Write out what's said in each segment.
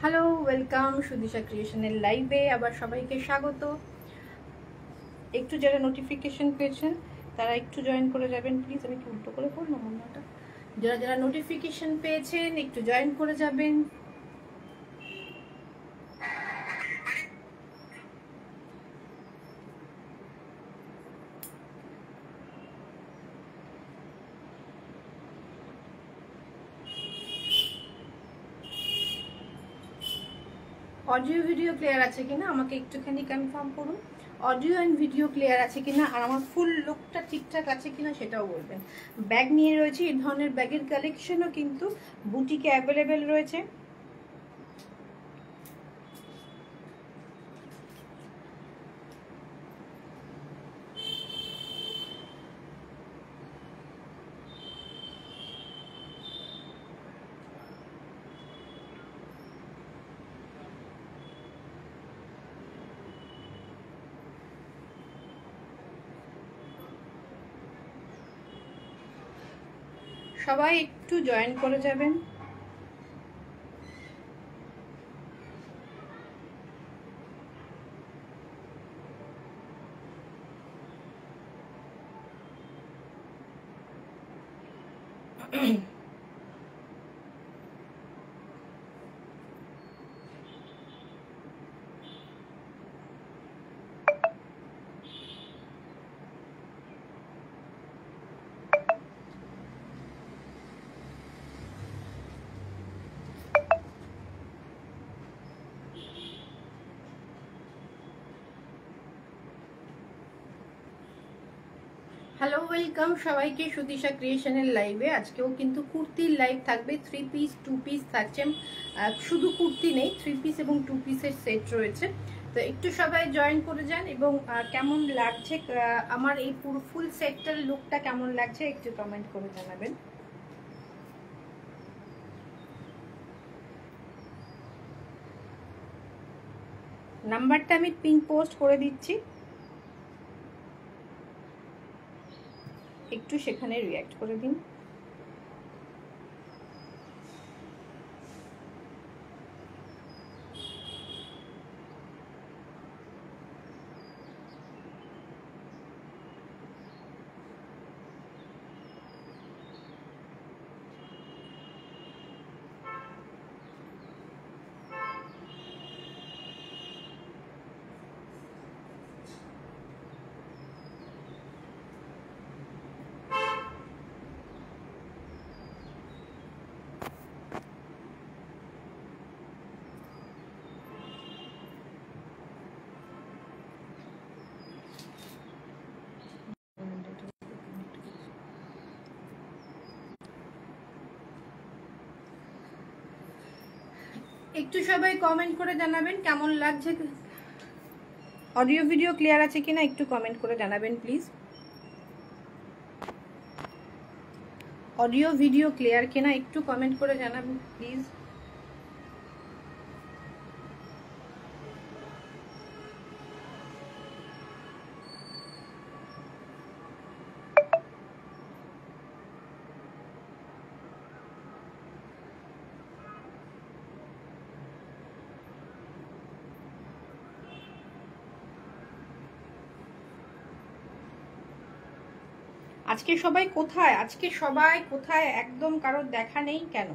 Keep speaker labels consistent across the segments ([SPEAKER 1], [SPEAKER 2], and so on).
[SPEAKER 1] Hello, welcome সুদিশা ক্রিয়েশনের লাইভে আবার সবাইকে স্বাগত। একটু যারা নোটিফিকেশন পেয়েছেন তারা একটু জয়েন করে যাবেন প্লিজ। আমি কি উল্টো করে পড়লাম অন্যটা? যারা যারা নোটিফিকেশন পেয়েছেন একটু জয়েন করে যাবেন। অডিও ভিডিও ক্লিয়ার আছে কিনা আমাকে একটুখানি কনফার্ম করুন। অডিও অ্যান্ড ভিডিও ক্লিয়ার আছে কিনা আর আমার ফুল লুকটা ঠিকঠাক আছে কিনা সেটাও বলবেন। ব্যাগ নিয়ে রয়েছে, এই ধরনের ব্যাগের কালেকশনও কিন্তু বুটিকে অ্যাভেলেবেল রয়েছে। সবাই একটু জয়েন করে যাবেন। হ্যালো, ওয়েলকাম সবাইকে সুদিশা ক্রিয়েশনের লাইভে। আজকেও কিন্তু কুর্তির লাইভ থাকবে, 3 পিস 2 পিস থাকছে। শুধু কুর্তি নেই, 3 পিস এবং 2 পিসের সেট রয়েছে। তো একটু সবাই জয়েন করে যান এবং কেমন লাগছে আমার এই পুরো ফুল সেটটার লুকটা কেমন লাগছে একটু কমেন্ট করে জানাবেন। নাম্বারটা আমি পিন পোস্ট করে দিচ্ছি, একটু সেখানে রিঅ্যাক্ট করে দিন। একটু সবাই কমেন্ট করে জানাবেন কেমন লাগছে। অডিও ভিডিও ক্লিয়ার আছে কিনা একটু কমেন্ট করে জানাবেন প্লিজ। অডিও ভিডিও ক্লিয়ার কিনা একটু কমেন্ট করে জানাবেন প্লিজ। আজকে সবাই কোথায়? আজকে সবাই কোথায়? একদম কারোর দেখা নেই কেন?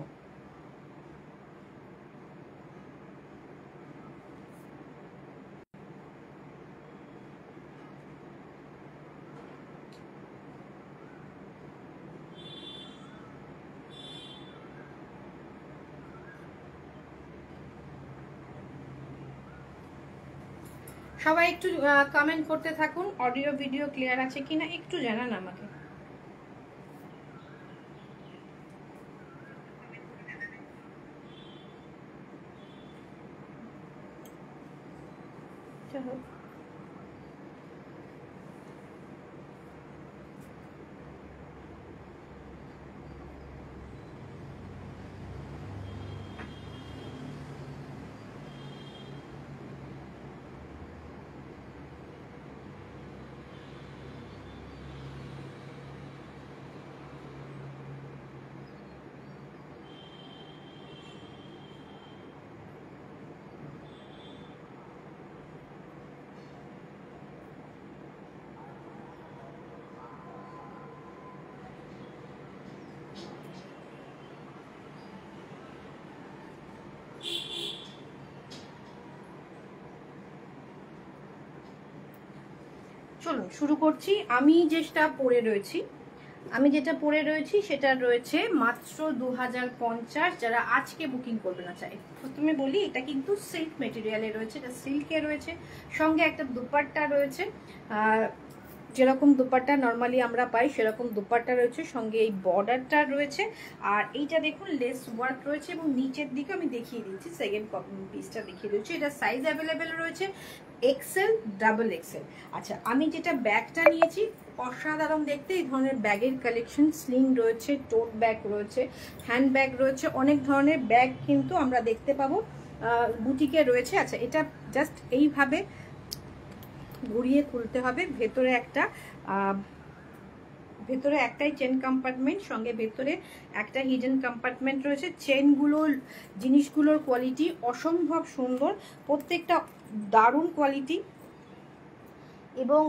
[SPEAKER 1] সবাই একটু কমেন্ট করতে থাকুন, অডিও ভিডিও ক্লিয়ার আছে কিনা একটু জানান আমাকে। চলো চলুন শুরু করছি। আমি যেটা পরে রয়েছি সেটা রয়েছে মাত্র 2050, যারা আজকে বুকিং করবে না চাই। প্রথমে বলি এটা কিন্তু সিল্ক মেটেরিয়ালে রয়েছে, এটা সিল্কে রয়েছে, সঙ্গে একটা দুপাট্টা রয়েছে, যেরকম দুপাট্টা নর্মালি আমরা পাই সেরকম দুপাট্টা রয়েছে, সঙ্গে এই বর্ডারটা রয়েছে, আর এইটা দেখুন লেস ওয়ার্ক রয়েছে, এবং নিচের দিকে আমি দেখিয়ে দিচ্ছি, সেকেন্ড পিসটা দেখিয়ে দিচ্ছি। এটা সাইজ অ্যাভেলেবেল রয়েছে এক্সেল, ডাবল এক্সেল। আচ্ছা, আমি যেটা ব্যাগটা নিয়েছি অসাধারণ দেখতে, এই ধরনের ব্যাগের কালেকশন, স্লিং রয়েছে, টোট ব্যাগ রয়েছে, হ্যান্ড ব্যাগ রয়েছে, অনেক ধরনের ব্যাগ কিন্তু আমরা দেখতে পাবো বুটিকে রয়েছে। আচ্ছা, এটা জাস্ট এইভাবে ঘুরিয়ে খুলতে হবে। ভেতরে একটাই চেন কম্পার্টমেন্ট, সঙ্গে ভেতরে একটা হিডেন কম্পার্টমেন্ট রয়েছে। জিনিসগুলোর কোয়ালিটি অসম্ভব সুন্দর, প্রত্যেকটা দারুণ কোয়ালিটি, এবং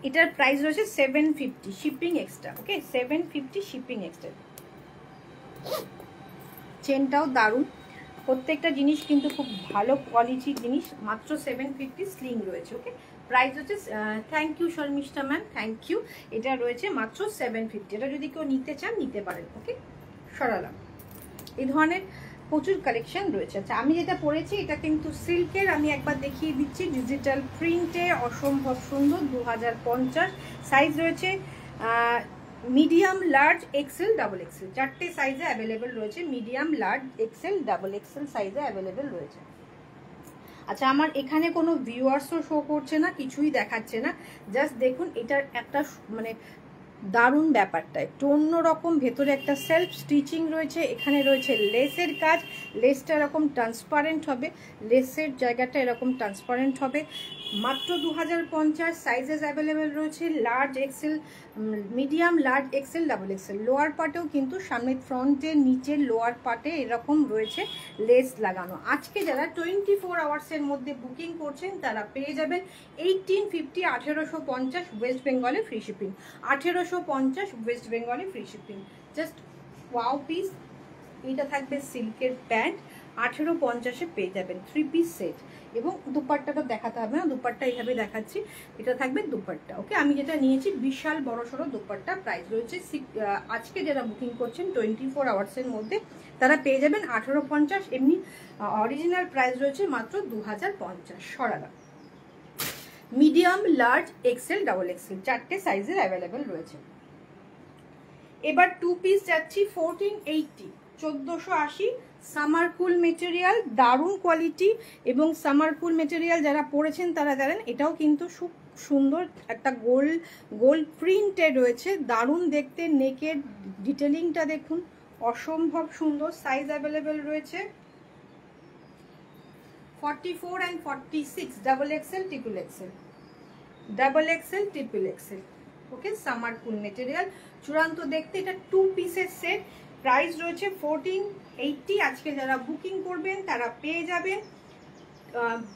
[SPEAKER 1] এটার প্রাইস রয়েছে 750 শিপিং এক্সট্রা। ওকে, 750 শিপিং এক্সট্রা। চেনটাও দারুণ, প্রত্যেকটা জিনিস কিন্তু খুব ভালো কোয়ালিটির জিনিস, মাত্র 750 স্লিং রয়েছে। ওকে, প্রাইস হচ্ছে thank you Sharmistha ma'am, thank you. এটা রয়েছে মাত্র 750। এটা যদি কেউ নিতে চান নিতে পারেন। ওকে, সরালাম। এই ধরনের প্রচুর কালেকশন রয়েছে। আচ্ছা, আমি যেটা পরেছি এটা কিন্তু সিল্কের, আমি একবার দেখিয়ে দিচ্ছি, ডিজিটাল প্রিন্টে, অসম্ভব সুন্দর। 2050 সাইজ রয়েছে medium, large, XL, double XL, চারটে সাইজে অ্যাভেলেবেল রয়েছে। Medium, large, XL, double XL সাইজে অ্যাভেলেবেল রয়েছে। আচ্ছা, আমার এখানে কোনো ভিউয়ার্সও শো করছে না, কিছুই দেখাচ্ছে না, জাস্ট দেখুন এটার একটা মানে দারুণ ব্যাপারটা একটু অন্যরকম। ভেতরে একটা সেলফ স্টিচিং রয়েছে, এখানে রয়েছে লেসের কাজ, লেসটা এরকম ট্রান্সপারেন্ট হবে, লেসের জায়গাটা এরকম ট্রান্সপারেন্ট হবে। মাত্র 2050 সাইজেস অ্যাভেলেবেল রয়েছে, large, XL, medium, large, XL, double XL. Lower পার্টেও কিন্তু সামনে, ফ্রন্টে, নিচের লোয়ার পার্টে এরকম রয়েছে লেস লাগানো। আজকে যারা 24 আওয়ার্সের মধ্যে বুকিং করছেন তারা পেয়ে যাবেন 1850, 1850 ওয়েস্ট বেঙ্গলে ফ্রি শিপিং, 1850 ওয়েস্ট বেঙ্গলে free shipping. Just wow piece. এটা থাকবে সিল্কের প্যান্ট, 1850-এ পেয়ে যাবেন 3 পিস সেট, এবং দুপাট্টাটা দেখাতে হবে না, দুপাট্টা এইভাবে দেখাচ্ছি, এটা থাকবে দুপাট্টা। ওকে, আমি যেটা নিয়েছি বিশাল বড় সড়ো দুপাট্টা, প্রাইস রয়েছে আজকে যারা বুকিং করছেন 24 আওয়ার্সের মধ্যে তারা পেয়ে যাবেন 1850। এমনি অরিজিনাল প্রাইস রয়েছে মাত্র 2050। সরালা medium, large, XL, double XL, চারটে সাইজের অ্যাভেলেবেল রয়েছে। এবার 2 পিস যাচ্ছি 1480, 1480 সামারকুল মেটেরিয়াল, দারুণ কোয়ালিটি, এবং সামারকুল মেটেরিয়াল যারা পরেছেন তারা জানেন এটাও কিন্তু খুব সুন্দর একটা গোল্ড প্রিন্টে রয়েছে, দারুণ দেখতে। নেকের ডিটেলিংটা দেখুন, অসম্ভব সুন্দর। সাইজ অ্যাভেলেবেল রয়েছে 44 and 46, double XL, triple XL, double XL, triple XL. Okay, summer cool material, চূড়ান্ত দেখতে। এটা 2 পিসের সেট, প্রাইস রয়েছে 1480। আজকে যারা বুকিং করবেন তারা পেয়ে যাবেন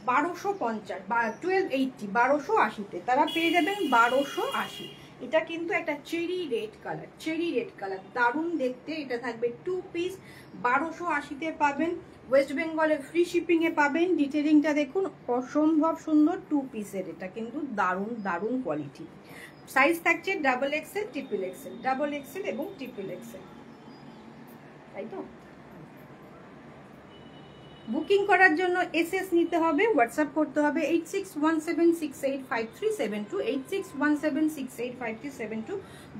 [SPEAKER 1] 1250 বা 1280, 1280-তে তারা পেয়ে যাবেন 1280। এটা কিন্তু একটা চেরি রেড কালার, দারুণ দেখতে। এটা থাকবে 2 পিস, 1280-তে পাবেন, ওয়েস্ট বেঙ্গলে ফ্রি শিপিংয়ে পাবেন। ডিটেলিংটা দেখুন, অসম্ভব সুন্দর। 2 পিসের, এটা কিন্তু দারুণ কোয়ালিটি। সাইজ থাকছে double XL, triple XL, double Excel এবং ট্রিপল এক্সেল, তাই তো। বুকিং করার জন্য এসএস নিতে হবে, হোয়াটসঅ্যাপ করতে হবে 8617685372, 8617685372।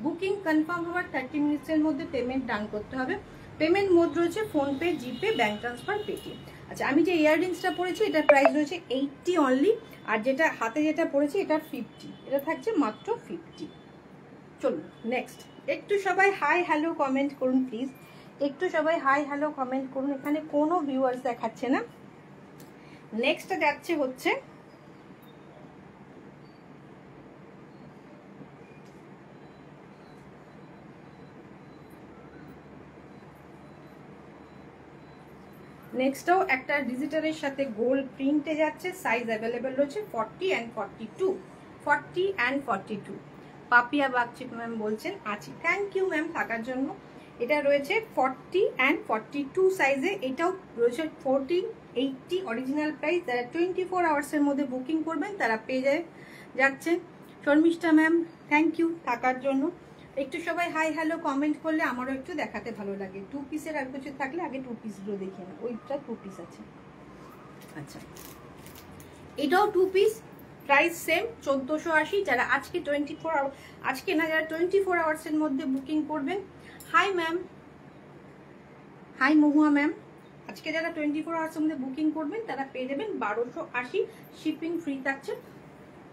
[SPEAKER 1] বুকিং কনফার্ম হওয়ার 30 মিনিটসের মধ্যে পেমেন্ট ডান করতে হবে। পেমেন্ট মোড রয়েছে ফোনপে, জিপে, ব্যাঙ্ক ট্রান্সফার, পেটিএম। আচ্ছা, আমি যে ইয়াররিংসটা পরেছি এটার প্রাইস রয়েছে 80 অনলি, আর যেটা হাতে যেটা পরেছি এটা 50, এটা থাকছে মাত্র 50। চলুন নেক্সট। একটু সবাই হাই হ্যালো কমেন্ট করুন প্লিজ, একটু সবাই হাই হ্যালো কমেন্ট করুন। এখানে কোনো ভিউয়ার্স দেখাচ্ছে না। নেক্সট যাচ্ছে হচ্ছে নেক্সটও একটা ডিজিটালের সাথে গোল্ড প্রিন্টে যাচ্ছে, সাইজ অ্যাভেলেবেল রয়েছে 40 and 42, 40 and 42। Papiya Bagchi ma'am বলছেন আছি, থ্যাংক ইউ ম্যাম থাকার জন্য। এটা রয়েছে 40 and 42 সাইজে, এটাও রয়েছে 14 80 অরিজিনাল প্রাইস। যারা 24 আওয়ার্সের মধ্যে বুকিং করবেন তারা পেয়ে যাচ্ছেন। শর্মিষ্ঠা ম্যাম থ্যাংক ইউ থাকার জন্য। একটু সবাই হাই হ্যালো কমেন্ট করলে আমারও একটু দেখাতে ভালো লাগে। 2 পিসের আর কিছু থাকলে আগে 2 পিসগুলো দেখে না। ওইটা 2 পিস আছে। আচ্ছা এটাও 2 পিস, প্রাইস সেম 1480। যারা আজকে 24 আওয়ার, আজকে না, যারা 24 আওয়ার্সের মধ্যে বুকিং করবেন। হাই ম্যাম, হাই মহুয়া ম্যাম। আজকে যারা 24 আওয়ার্সের মধ্যে বুকিং করবেন তারা পেয়ে যাবেন 1280, শিপিং ফ্রি থাকছে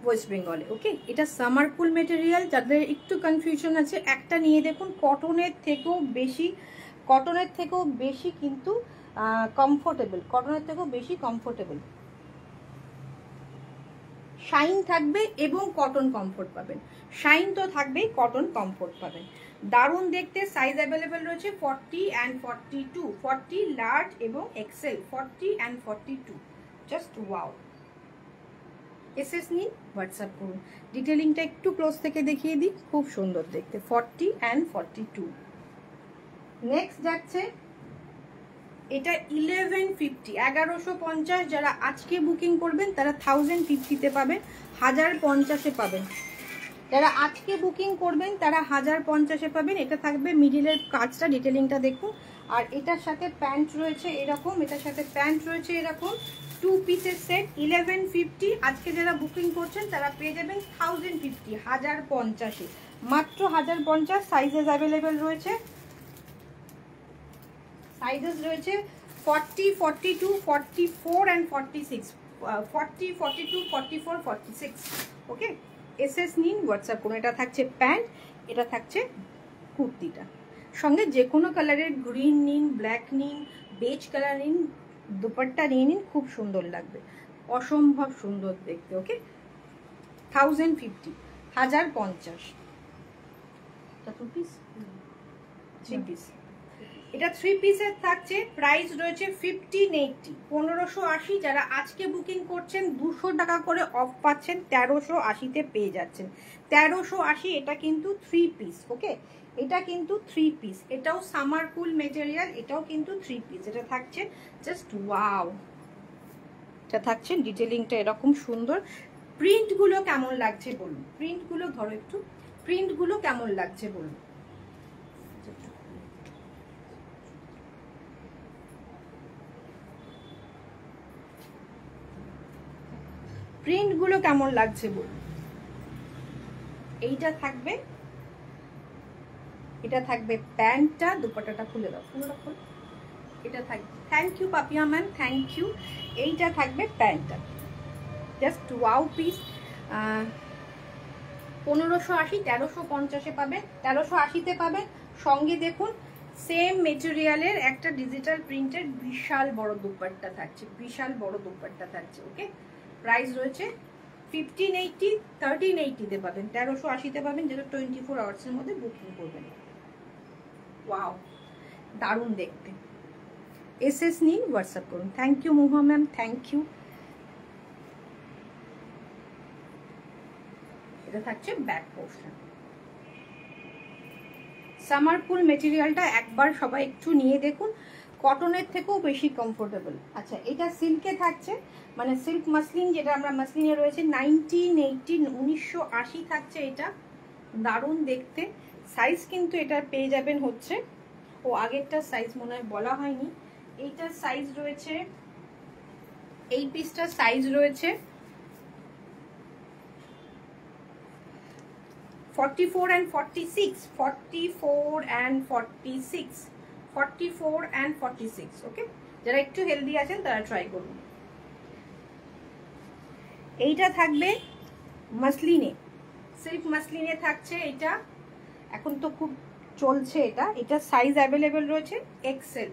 [SPEAKER 1] ওয়েস্ট বেঙ্গলে। ওকে, এটা সামার কুল মেটেরিয়াল। যাদের একটু কনফিউশন আছে একটা নিয়ে দেখুন, কটনের থেকেও বেশি কিন্তু কমফোর্টেবল, কটনের থেকেও বেশি কমফোর্টেবল, শাইন থাকবে এবং কটন কমফোর্ট পাবেন। শাইন তো থাকবেই, কটন কমফোর্ট পাবেন। দারুণ দেখতে। সাইজ অ্যাভেলেবেল রয়েছে 40 and 42, 40 লার্জ এবং XL, 40 and 42। Just wow. SS নিন, হোয়াটসঅ্যাপ করুন। ডিটেলিংটা একটু ক্লোজ থেকে দেখিয়ে দিই, খুব সুন্দর দেখতে, 40 and 42। নেক্সট যাচ্ছে এটা 1150, 1150। যারা আজকে বুকিং করবেন তারা 1050-তে পাবেন, 1050-এ পাবেন। যারা আজকে বুকিং করবেন তারা 1050-এ পাবেন। এটা থাকবে মিডিলের কাজটা, ডিটেলিংটা দেখুন। আর এটার সাথে প্যান্ট রয়েছে এরকম, এটার সাথে প্যান্ট রয়েছে এরকম। 2 পিসের সেট 1150। আজকে যারা বুকিং করছেন তারা পেয়ে যাবেন 1050, 1050-এ, মাত্র 1050। সাইজেস অ্যাভেলেবেল রয়েছে, সাইজেস রয়েছে 40, 42, 44 and 46, 40, 42, 44, 46। ওকে, এসএস নিন, হোয়াটসঅ্যাপ করুন। এটা থাকছে প্যান্ট, এটা থাকছে কুর্তিটা। সঙ্গে যে কোনো কালারের গ্রিন নিন, ব্ল্যাক নিন, বেজ কালার নিন, দুপাট্টা নিয়ে নিন, খুব সুন্দর লাগবে, অসম্ভব সুন্দর দেখতে। ওকে, 1050, 1050। 2 পিস, 3 পিস। এটা 3 পিসের থাকছে, প্রাইস রয়েছে 1580, 1580। যারা আজকে বুকিং করছেন 200 টাকা করে অফ পাচ্ছেন, 1380-তে পেয়ে যাচ্ছেন। 1380। এটা কিন্তু 3 পিস। ওকে, এটা কিন্তু 3 পিস। এটাও সামার কুল মেটেরিয়াল, এটাও কিন্তু 3 পিস। এটা থাকছে জাস্ট ওয়াও। এটা থাকছে, ডিটেলিংটা এরকম সুন্দর। প্রিন্টগুলো কেমন লাগছে বলুন, প্রিন্টগুলো ধরো একটু, প্রিন্টগুলো কেমন লাগছে বলুন। প্রিন্টগুলো কেমন লাগছে বলুন। এইটা থাকবে, এটা থাকবে প্যান্টটা, দুপাট্টাটা খুলে দাও, পুরোটা খুলে। এটা থাকবে, thank you Papiya ma'am, thank you. এইটা থাকবে প্যান্টটা, জাস্ট ওয়াও পিস। 1580, 1350-এ পাবেন, 1380-তে পাবেন। সঙ্গে দেখুন সেম মেটেরিয়ালের একটা ডিজিটাল প্রিন্টের বিশাল বড় দুপাট্টা থাকছে, বিশাল বড় দুপাট্টা থাকছে। ওকে, প্রাইস রয়েছে 1580, 1380-তে পাবেন, 1380-তে পাবেন। যেটা 24 আওয়ার্সের মধ্যে বুকিং করবেন। ওয়াও, দারুণ দেখতে। এসএস নিন, হোয়াটসঅ্যাপ করুন। থ্যাংক ইউ মোহা ম্যাম, থ্যাংক ইউ। এটা থাকছে ব্যাক পোর্শন। সামার কুল মেটেরিয়ালটা একবার সবাই একটু নিয়ে দেখুন, কটনের থেকেও বেশি কমফোর্টেবল। আচ্ছা, এটা সিল্কে থাকছে, মানে সিল্ক মাসলিন, যেটা আমরা মাসলিনে রয়েছে 1980, 1980 থাকছে। এটা দারুণ দেখতে। সাইজ কিন্তু এটা পেয়ে যাবেন হচ্ছে, ও আগেরটার সাইজ মনে হয় বলা হয়নি। এইটার সাইজ রয়েছে, এই পিসটার সাইজ রয়েছে 44 and 46, 44 and 46, 44 and 46। ওকে, যারা একটু হেলদি আছেন তারা ট্রাই করুন। এইটা থাকবে মাসলিনে, সিল্ক মাসলিনে থাকছে এটা, এখন তো খুব চলছে এটা। এটা সাইজ অ্যাভেলেবেল রয়েছে এক্সেল,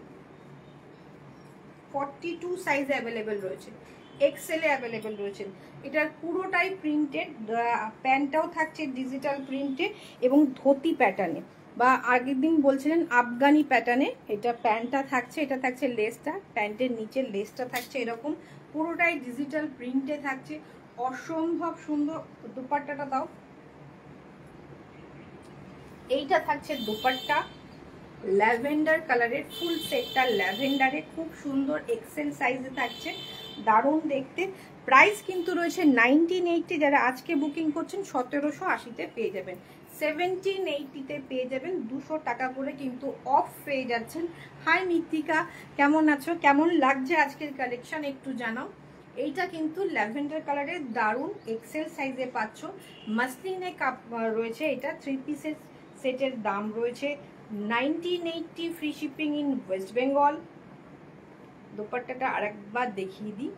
[SPEAKER 1] 42 সাইজ অ্যাভেলেবেল রয়েছে, এক্সেলে অ্যাভেলেবেল রয়েছে। এটার পুরোটাই প্রিন্টেড, প্যান্টটাও থাকছে ডিজিটাল প্রিন্টে এবং ধুতি প্যাটার্নে, বা আগের দিন বলছিলেন আফগানি প্যাটার্নে। এটা প্যান্টটা থাকছে, এটা থাকছে লেসটা, প্যান্টের নিচের লেসটা থাকছে এরকম, পুরোটাই ডিজিটাল প্রিন্টে থাকছে, অসম্ভব সুন্দর। দুপাট্টাটা দাও। এইটা থাকছে দুপাট্টা, ল্যাভেন্ডার কালারের ফুল সেটটা ল্যাভেন্ডারে, খুব সুন্দর এক্সেল সাইজে থাকছে, দারুণ দেখতে। প্রাইস কিন্তু রয়েছে 1980, যারা আজকে বুকিং করছেন 1780-তে পেয়ে যাবেন, 1780-তে পেয়ে যাবেন, 200 টাকা করে কিন্তু অফ পেয়ে যাচ্ছেন। হাই মৃত্তিকা, কেমন আছো, কেমন লাগছে আজকের কালেকশন একটু জানাও। এইটা কিন্তু ল্যাভেন্ডার কালারের দারুণ এক্সেল সাইজে পাচ্ছ, মাসলিনে কাপ রয়েছে, এটা 3 পিসের সেটের দাম রয়েছে 1980, free shipping in West Bengal. দোপাট্টাটা আরেকবার দেখিয়ে দিই,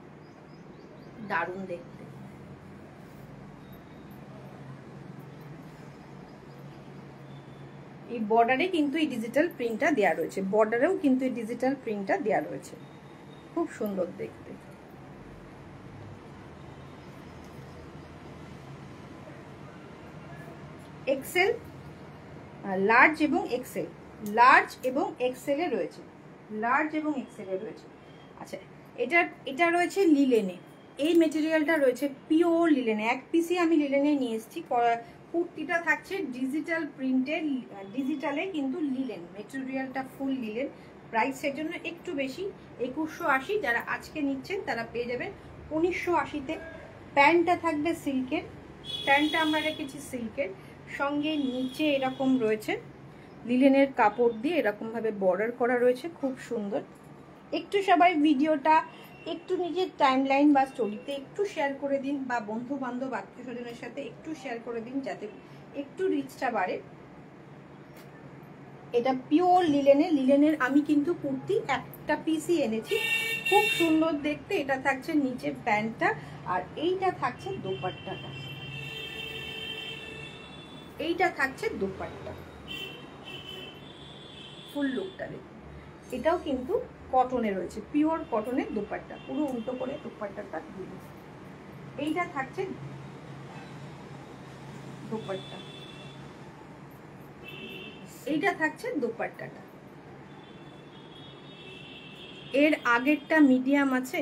[SPEAKER 1] দারুণ দেখতে। এই বর্ডারে কিন্তু এই ডিজিটাল প্রিন্টটা দেওয়া রয়েছে, বর্ডারেও কিন্তু এই ডিজিটাল প্রিন্টটা দেওয়া রয়েছে, খুব সুন্দর দেখতে। এক্সেল, লার্জ এবং এক্সেল, লার্জ এবং এক্সেলে রয়েছে, লার্জ এবং এক্সেলে রয়েছে। আচ্ছা, এটা রয়েছে লিলেনে, এই মেটেরিয়ালটা রয়েছে পিওর লিলেনে, এক পিসই আমি লিলেনে নিয়ে এসেছি। কুর্তিটা থাকছে ডিজিটাল প্রিন্টের, ডিজিটালে কিন্তু লিলেন, মেটেরিয়ালটা ফুল লিলেন। প্রাইসের জন্য একটু বেশি, 2180, যারা আজকে নিচ্ছেন তারা পেয়ে যাবেন 1980-তে। প্যান্টটা থাকবে সিল্কের, প্যান্টটা আমরা রেখেছি সিল্কের, সঙ্গে নিচে এরকম রয়েছে লিলেনের কাপড় দিয়ে এরকম ভাবে বর্ডার করা রয়েছে, খুব সুন্দর। একটু সবাই ভিডিওটা একটু নিজের টাইমলাইন বা স্টোরিতে একটু শেয়ার করে দিন, বা বন্ধু বান্ধব আত্মীয় স্বজনের সাথে একটু শেয়ার করে দিন, যাতে একটু রিচটা বাড়ে। এটা পিওর লিলেনের, লিলেনের আমি কিন্তু কুর্তি একটা পিসই এনেছি, খুব সুন্দর দেখতে। এটা থাকছে নিচে প্যান্টটা, আর এইটা থাকছে দোপাট্টাটা, এইটা থাকছে দোপাট্টা, ফুল লুকটা দেখুন। এটাও কিন্তু কটনে রয়েছে, পিওর কটনের দোপাট্টা, পুরো উল্টো করে দোপাট্টাটা দিয়ে। এইটা থাকছে দোপাট্টা, এইটা থাকছে দোপাট্টাটা। এর আগেরটা মিডিয়াম আছে,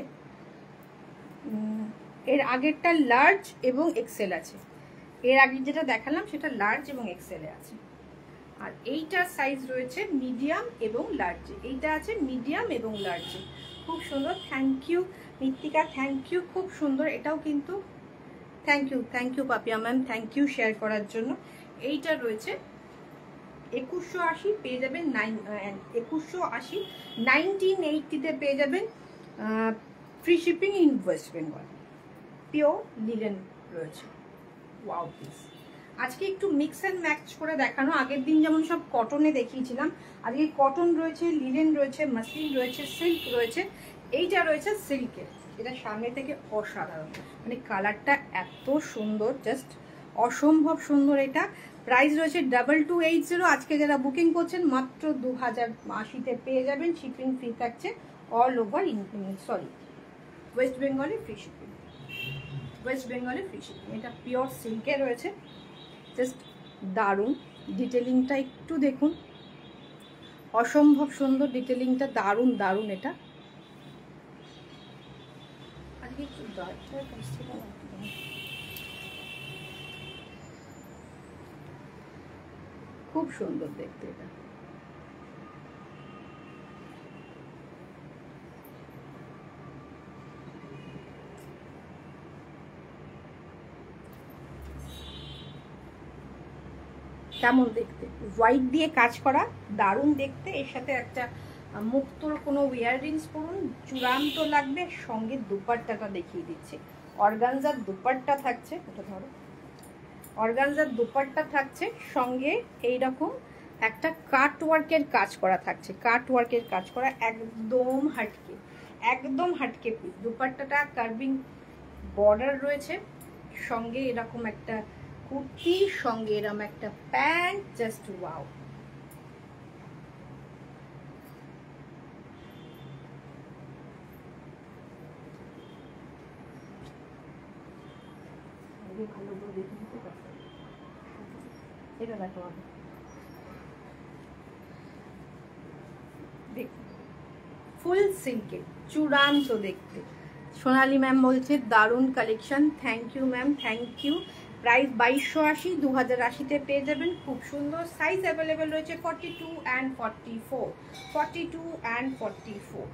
[SPEAKER 1] এর আগেরটা লার্জ এবং এক্সেল আছে, এর আগে যেটা দেখালাম সেটা লার্জ এবং এক্সেলে আছে। আর এইটার সাইজ রয়েছে মিডিয়াম এবং লার্জে, এইটা আছে মিডিয়াম এবং লার্জে, খুব সুন্দর। Thank you Mrittika, thank you, খুব সুন্দর। এটাও কিন্তু thank you Papiya ma'am, thank you share করার জন্য। এইটা রয়েছে 2180, পেয়ে যাবেন 2180, 1980-তে পেয়ে যাবেন, free shipping in West Bengal, pure linen রয়েছে। Wow piece. আজকে একটু মিক্স অ্যান্ড ম্যাচ করে দেখানো, আগের দিন যেমন সব কটনে দেখিয়েছিলাম, আজকে কটন রয়েছে, লিলেন রয়েছে, মাসলিন রয়েছে, সিল্ক রয়েছে, এইটা রয়েছে সিল্কের। এটা সামনে থেকে অসাধারণ, মানে কালারটা এত সুন্দর, জাস্ট অসম্ভব সুন্দর। এটা প্রাইস রয়েছে 2280, আজকে যারা বুকিং করছেন মাত্র 2080-তে পেয়ে যাবেন, শিপিং ফ্রি থাকছে অল ওভার সরি ওয়েস্ট বেঙ্গলে ফ্রি শিপিং, ওয়েস্ট বেঙ্গলে ফ্রি শিপিং। এটা পিওর সিল্কে রয়েছে, জাস্ট দারুণ। ডিটেলিংটা একটু দেখুন, অসম্ভব সুন্দর ডিটেলিংটা, দারুণ দারুণ। এটা আজকে একটু খুব সুন্দর দেখতে এটা। কেমন দেখতে, হোয়াইট দিয়ে কাজ করা, দারুণ দেখতে। এর সাথে একটা মুক্তোর কোনো ইয়াররিংস পরুন, চূড়ান্ত লাগবে। সঙ্গে দুপাট্টাটা দেখিয়ে দিচ্ছি, অর্গানজার দুপাট্টা থাকছে, এটা ধরো, অর্গানজার দুপাট্টা থাকছে, সঙ্গে এইরকম একটা কাট ওয়ার্কের কাজ করা থাকছে, কাট ওয়ার্কের কাজ করা, একদম হাটকে, একদম হাটকে পিস। দুপাট্টাটা কার্ভিং বর্ডার রয়েছে, সঙ্গে এরকম একটা কুর্তি, সঙ্গে এরকম একটা প্যান্ট, জাস্ট ওয়াও। ভালো করে দেখে নিতে পারবে, এটা দেখো ফুল সিল্কে, চূড়ান্ত দেখতে। সোনালী ম্যাম বলছে দারুণ collection, thank you ma'am, thank you. Price 2280, 2080-তে পেয়ে যাবেন। খুব সুন্দর সাইজ অ্যাভেলেবেল রয়েছে 42 অ্যান্ড 44, 42 অ্যান্ড 44।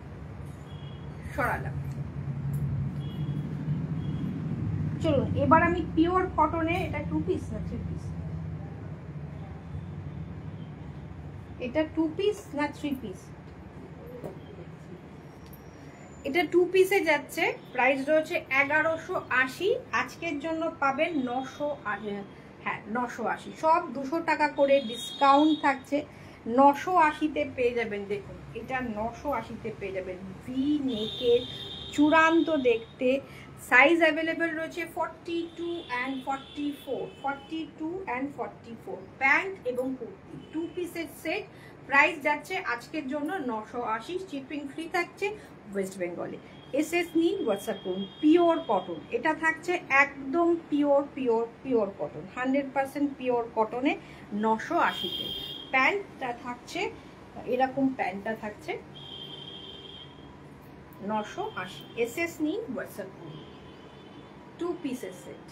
[SPEAKER 1] সরালাম। চলুন এবার আমি পিওর কটনে, এটা 2 পিস না 3 পিস, এটা 2 পিস না 3 পিস, এটা 2 পিসে যাচ্ছে। প্রাইস রয়েছে 1180, আজকের জন্য পাবেন 980। হ্যাঁ 980, সব 200 টাকা করে ডিসকাউন্ট থাকছে। 980-তে পেয়ে যাবেন। দেখুন এটা 980-তে পেয়ে যাবেন। ভি নেকের চূড়ান্ত দেখতে। সাইজ অ্যাভেলেবেল রয়েছে 42 অ্যান্ড 44, 42 অ্যান্ড 44, প্যান্ট এবং কুর্তি 2 পিসের সেট। প্রাইস যাচ্ছে আজকের জন্য 980, শিপিং ফ্রি থাকছে ওয়েস্ট বেঙ্গলে। এসএস নিন, হোয়াটসঅ্যাপ করুন। পিওর কটন, এটা থাকছে একদম pure pure pure cotton, 100% pure কটনে 980-তে। প্যান্টটা থাকছে এরকম, প্যান্টটা থাকছে 980। এসএস নিন, হোয়াটসঅ্যাপ করুন। 2 পিসের সেট।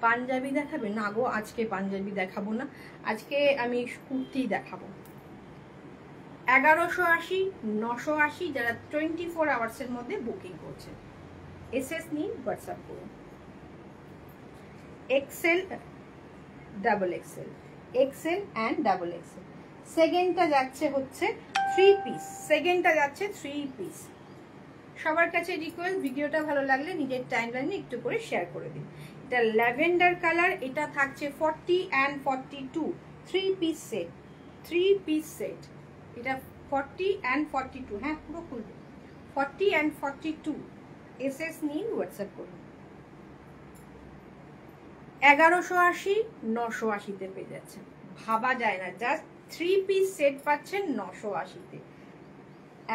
[SPEAKER 1] পাঞ্জাবি দেখাবে না গো, আজকে পাঞ্জাবি দেখাবো না, আজকে আমি কুর্তি দেখাবো। 1180, 980, যারা 24 আওয়ার্সের মধ্যে বুকিং করছেন। এসএস নিন, হোয়াটসঅ্যাপ করুন। XL, double XL, XL and double XL. সেকেন্ডটা যাচ্ছে হচ্ছে 3 পিস, সেকেন্ডটা যাচ্ছে 3 পিস। সবার কাছে রিকোয়েস্ট, ভিডিওটা ভালো লাগলে নিজের টাইমলাইনে একটু করে শেয়ার করে দিন। এটা ল্যাভেন্ডার কালার, এটা থাকছে 40 and 42, 3 piece set, 3 piece set. এটা 40 অ্যান্ড 42, হ্যাঁ পুরো খুলবে, 40 অ্যান্ড 42। এসএস নিন, হোয়াটসঅ্যাপ করুন। 1180, 980-তে পেয়ে যাচ্ছেন। ভাবা যায় না, জাস্ট 3 পিস সেট পাচ্ছেন 980-তে।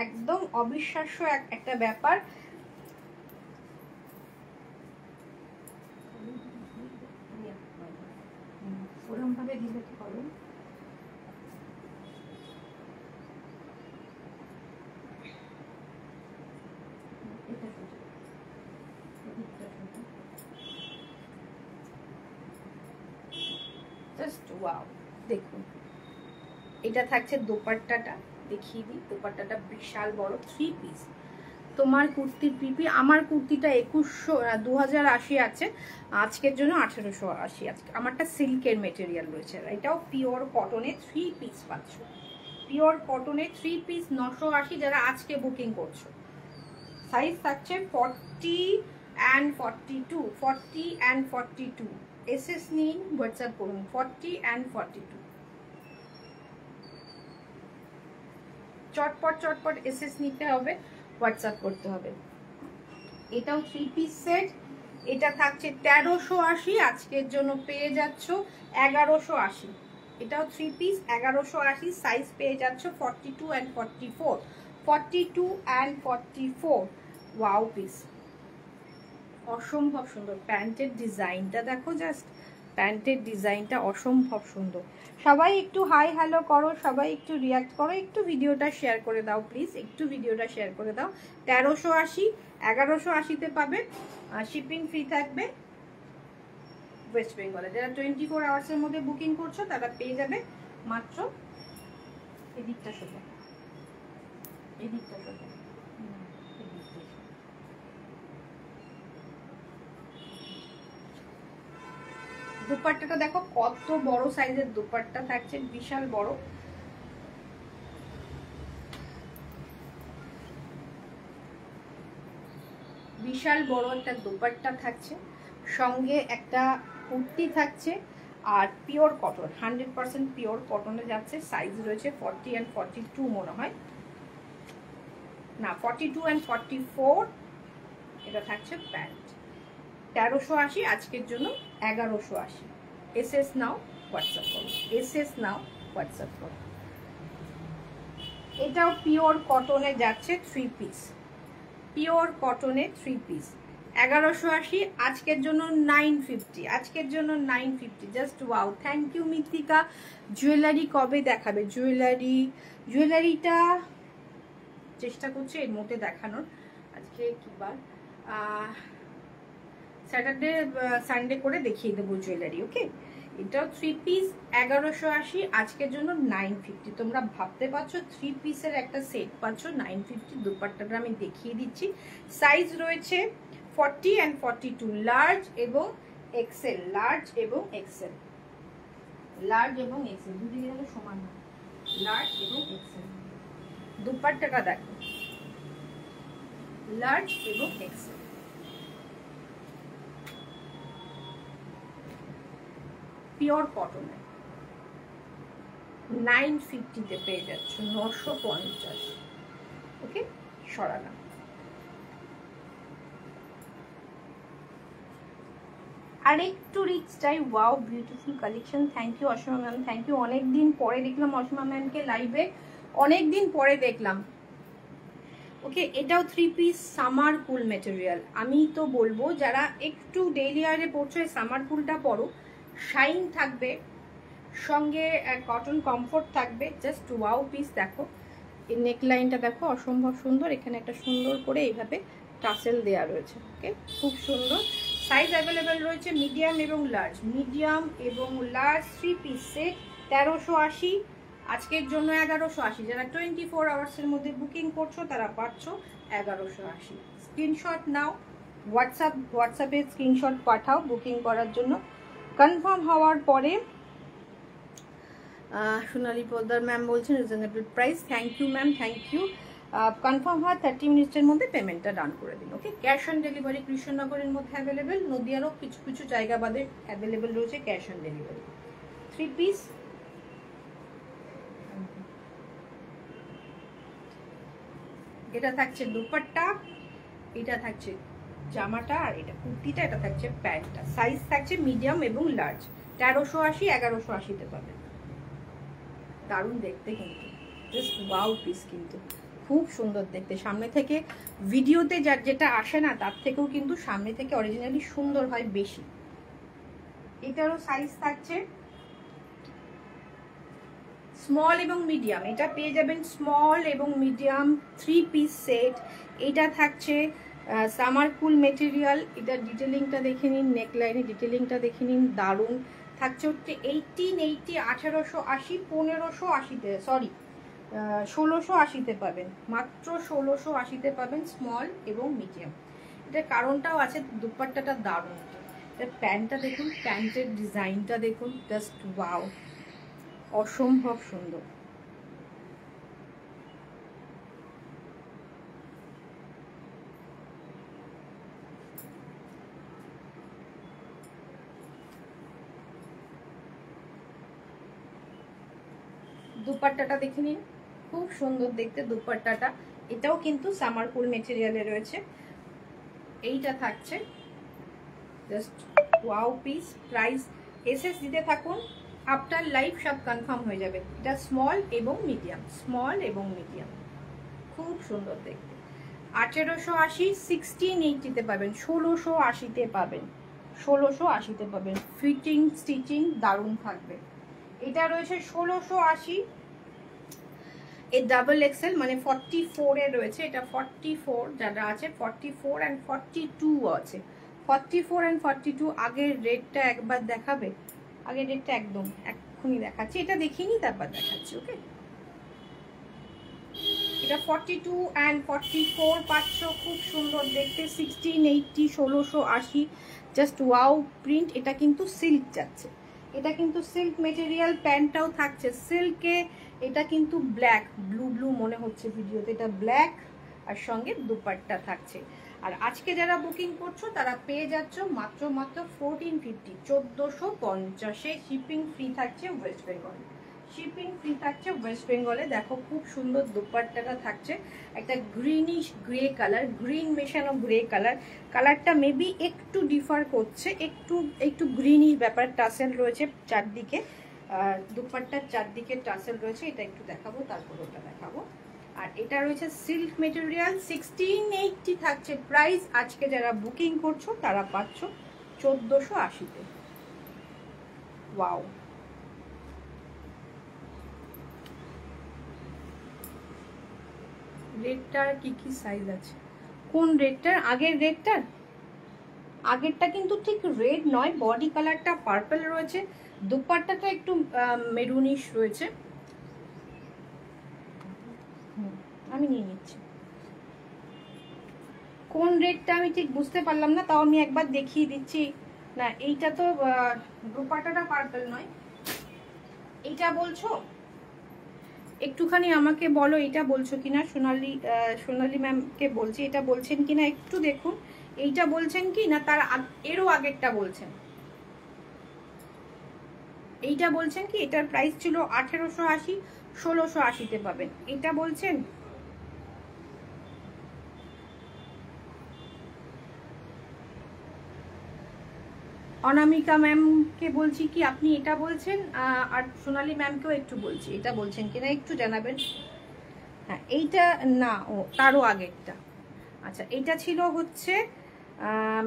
[SPEAKER 1] একদম অবিশ্বাস্য একটা ব্যাপার। ওরকম ভাবে দিলে কি হবে? জাস্ট ওয়াও, দেখুন এটা থাকছে দোপাট্টাটা, দেখিয়ে দিই। দোপাট্টাটা বিশাল বড়, 3 পিস। তোমার কুর্তির পিপি, আমার কুর্তিটা 2080 আছে, আজকের জন্য 1880। আজকে আমারটা সিল্কের মেটেরিয়াল রয়েছে, এটাও পিওর কটনে 3 পিস পাচ্ছ। পিওর কটনে 3 পিস 980, যারা আজকে বুকিং করছো। সাইজ থাকছে 40 অ্যান্ড 42, 40 অ্যান্ড 42। এসএস নিন, হোয়াটসঅ্যাপ করুন। 40 অ্যান্ড 42, চটপট চটপট এসএস নিতে হবে, হোয়াটসঅ্যাপ করতে হবে। এটাও 3 পিস সেট, এটা থাকছে 1380, আজকের জন্য পেয়ে যাচ্ছ 1180। এটাও 3 পিস 1180, সাইজ পেয়ে যাচ্ছ 42 অ্যান্ড 44, 42 অ্যান্ড 44। ওয়াও পিস, অসম্ভব সুন্দর। প্যান্টের ডিজাইনটা দেখো, জাস্ট প্যান্টের ডিজাইনটা অসম্ভব সুন্দর। সবাই একটু হাই হ্যালো করো, সবাই একটু রিয়াক্ট করো, একটু ভিডিওটা শেয়ার করে দাও প্লিজ, একটু ভিডিওটা শেয়ার করে দাও। 1380, 1180-তে পাবে, শিপিং ফ্রি থাকবে ওয়েস্ট বেঙ্গলে। যারা 24 আওয়ার্সের মধ্যে বুকিং করছো তারা পেয়ে যাবে মাত্র, এদিকটা সোজা, এদিকটা সোজা, দুপাট্টাটা দেখো কত বড় সাইজের দুপাট্টা থাকছে, বিশাল বড়। বিশাল বড় একটা দুপাট্টা থাকছে, সঙ্গে একটা কুর্তি থাকছে, আর পিওর কটন, 100% পিওর কটনে যাচ্ছে। সাইজ রয়েছে 40 অ্যান্ড 42 মনে হয়, না 42 অ্যান্ড 44। এটা থাকছে প্যান্ট। 1380, আজকের জন্য 1180। এসএস নাও, হোয়াটসঅ্যাপ করো। এসএস নাও, হোয়াটসঅ্যাপ করো। এটাও পিওর কটনে যাচ্ছে 3 পিস, পিওর কটনে 3 পিস 1180, আজকের জন্য 950, আজকের জন্য 950। Just wow, thank you Mittika. Jewellery কবে দেখাবে? জুয়েলারিটা চেষ্টা করছি এর মধ্যে দেখানোর। আজকে কি বার? স্যাটারডে সানডে করে দেখিয়ে দেবো জুয়েলারি। ওকে, এটাও 3 পিস 1180, আজকের জন্য 950। তোমরা ভাবতে পারছো 3 পিসের একটা সেট পাচ্ছ 950। দুপাট্টাটা আমি দেখিয়ে দিচ্ছি। সাইজ রয়েছে 40 and 42, লার্জ এবং এক্সেল, লার্জ এবং এক্সেল, লার্জ এবং এক্সেল দুদিকে যেন সমান হয়, লার্জ এবং এক্সেল। দুপাট্টাটা দেখো, লার্জ এবং এক্সেল। পিওর কটনের 950-তে পেয়ে যাচ্ছ, 950। ওকে, সরালাম। আর একটু রিচ চাই। Wow, beautiful collection. Thank you Ashima ma'am, thank you. অনেকদিন পরে দেখলাম অসীমা ম্যামকে লাইভে, অনেকদিন পরে দেখলাম। ওকে, এটাও 3 পিস সামার কুল মেটেরিয়াল। আমি তো বলবো যারা একটু ডেইলি ওয়্যারে পড়ছো সামার কুলটা পরো, শাইন থাকবে, সঙ্গে কটন কমফোর্ট থাকবে। Just wow piece. দেখো এই নেকলাইনটা দেখো, অসম্ভব সুন্দর। এখানে একটা সুন্দর করে এইভাবে টাসেল দেওয়া রয়েছে। ওকে, খুব সুন্দর। সাইজ অ্যাভেলেবেল রয়েছে মিডিয়াম এবং লার্জ, মিডিয়াম এবং লার্জ 3 পিস সেট 1380, আজকের জন্য 1180। যারা 24 আওয়ার্সের মধ্যে বুকিং করছো তারা পাচ্ছ 1180। স্ক্রিনশট নাও, হোয়াটসঅ্যাপে স্ক্রিনশট পাঠাও বুকিং করার জন্য। কনফার্ম হওয়ার পরে সোনালী পোদ্দার ম্যাম বলছেন reasonable price. Thank you ma'am, thank you. Confirm হওয়ার 30 মিনিটের মধ্যে পেমেন্টটা ডান করে দিন। ওকে, ক্যাশ অন ডেলিভারি কৃষ্ণনগরের মধ্যে অ্যাভেলেবেল, নদিয়ারও কিছু কিছু জায়গা বাদে অ্যাভেলেবেল রয়েছে ক্যাশ অন ডেলিভারি। 3 পিস এটা থাকছে দুপাট্টা, এটা থাকছে জামাটা, আর এটা কুর্তিটা, এটা থাকছে প্যান্টটা। সাইজ থাকছে মিডিয়াম এবং লার্জ, 1380 1180-তে পাবে। দারুণ দেখতে কিন্তু, জাস্ট ওয়াও পিস কিন্তু খুব সুন্দর দেখতে। সামনে থেকে ভিডিওতে যার যেটা আসে না তার থেকেও কিন্তু সামনে থেকে অরিজিনালি সুন্দর হয় বেশি। এটারও সাইজ থাকছে স্মল এবং মিডিয়াম, এটা পেয়ে যাবেন স্মল এবং মিডিয়াম 3 পিস সেট। এটা থাকছে সামার কুল মেটেরিয়াল। এটা ডিটেলিংটা দেখে নিন, নেকলাইনে ডিটেলিংটা দেখে নিন, দারুণ থাকছে। হচ্ছে 1880, 1880, 1580-তে, সরি 1680-তে পাবেন, মাত্র 1680-তে পাবেন স্মল এবং মিডিয়াম। এটার কারণটাও আছে, দুপাট্টাটা দারুণ। এটার প্যান্টটা দেখুন, প্যান্টের ডিজাইনটা দেখুন, জাস্ট ওয়াও, অসম্ভব সুন্দর। দুপাট্টাটা দেখে নিন, খুব সুন্দর দেখতে দুপাট্টাটা। এটাও কিন্তু সামার কুল মেটেরিয়ালে রয়েছে। এইটা থাকছে just wow piece. Price SS দিতে থাকুন, আফটার লাইভ সব কনফার্ম হয়ে যাবে। এটা স্মল এবং মিডিয়াম, স্মল এবং মিডিয়াম, খুব সুন্দর দেখতে। 1880, 1680-তে পাবেন, 1680-তে পাবেন, 1680-তে পাবেন। ফিটিং স্টিচিং দারুণ থাকবে। এটা রয়েছে 1680, এই ডাবল এক্সেল মানে 44-এ রয়েছে। এটা 44 যারা আছে, 44 and 42 আছে। 44 and 42 আগের রেটটা একবার দেখাবে, আগের রেটটা একদম এক্ষুনি দেখাচ্ছি, এটা দেখিনি তারপর দেখাচ্ছি। ওকে, এটা 42 and 44 পাচ্ছ, খুব সুন্দর দেখতে। 1680, 1680, জাস্ট ওয়াও প্রিন্ট। এটা কিন্তু সিল্ক যাচ্ছে, এটা কিন্তু সিল্ক মেটেরিয়াল। প্যান্টটাও থাকছে সিল্কে। এটা কিন্তু ব্ল্যাক, ব্লু ব্লু মনে হচ্ছে ভিডিওতে, এটা ব্ল্যাক, আর সঙ্গে দুপাট্টা থাকছে। আর আজকে যারা বুকিং করছো তারা পেয়ে যাচ্ছ মাত্র 1450, 1450-এ। শিপিং ফ্রি থাকছে ওয়েস্ট বেঙ্গল, শিপিং ফ্রি থাকছে ওয়েস্ট বেঙ্গলে। দেখো খুব সুন্দর দুপাট্টাটা থাকছে, একটা গ্রিনিশ গ্রে কালার, গ্রিন মেশানো গ্রে কালার। কালারটা মেবি একটু ডিফার করছে, একটু একটু গ্রিনিশ ব্যাপার। টাসেল রয়েছে চারদিকে, আর দুপাট্টার চারদিকে টাসেল রয়েছে। এটা একটু দেখাবো, তারপর ওটা দেখাবো। আর এটা রয়েছে সিল্ক মেটেরিয়াল, 1680 থাকছে প্রাইস। আজকে যারা বুকিং করছো তারা পাচ্ছ 1480-তে। ওয়াও, রেডটার কি কি সাইজ আছে? কোন রেডটার? আগের রেডটার, আগেরটা কিন্তু ঠিক রেড নয়, বডি কালারটা পার্পল রয়েছে, দুপাট্টাটা একটু মেরুনিশ রয়েছে। আমি নিয়ে নিচ্ছি। কোন রেডটা আমি ঠিক বুঝতে পারলাম না, তাও আমি একবার দেখিয়ে দিচ্ছি। না, এইটা তো দুপাট্টাটা পার্পল নয়, এইটা বলছো? একটুখানি আমাকে বলো এটা বলছো কিনা। সোনালি ম্যামকে বলছি, এটা বলছেন কিনা একটু দেখুন। এইটা বলছেন কি না তার এরও আগেরটা বলছেন? এইটা বলছেন কি? এটার প্রাইস ছিল 1880, 1680-তে পাবেন, এটা বলছেন? অনামিকা ম্যামকে বলছি কি আপনি এটা বলছেন, আর সোনালি ম্যামকেও একটু বলছি, এটা বলছেন কিনা একটু জানাবেন। হ্যাঁ, এইটা না, ও তারও আগেরটা। আচ্ছা, এটা ছিল হচ্ছে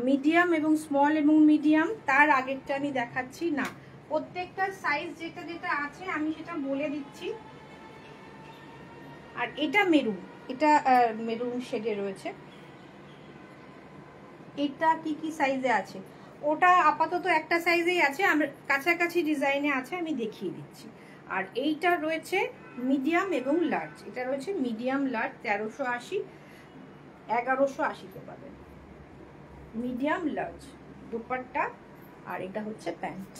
[SPEAKER 1] মিডিয়াম এবং স্মল এবং মিডিয়াম, তার আগেরটা আমি দেখাচ্ছি না। প্রত্যেকটা সাইজ যেটা যেটা আছে আমি সেটা বলে দিচ্ছি। আর এটা মেরুন, এটা মেরুন শেডে রয়েছে। এটা কি কি সাইজে আছে? ওটা আপাতত একটা সাইজেই আছে, আমার কাছাকাছি ডিজাইনে আছে, আমি দেখিয়ে দিচ্ছি। আর এইটা রয়েছে মিডিয়াম এবং লার্জ, এটা রয়েছে মিডিয়াম লার্জ, 1380, 1180-তে পাবেন। মিডিয়াম লার্জ দুপাট্টা, আর এটা হচ্ছে প্যান্ট।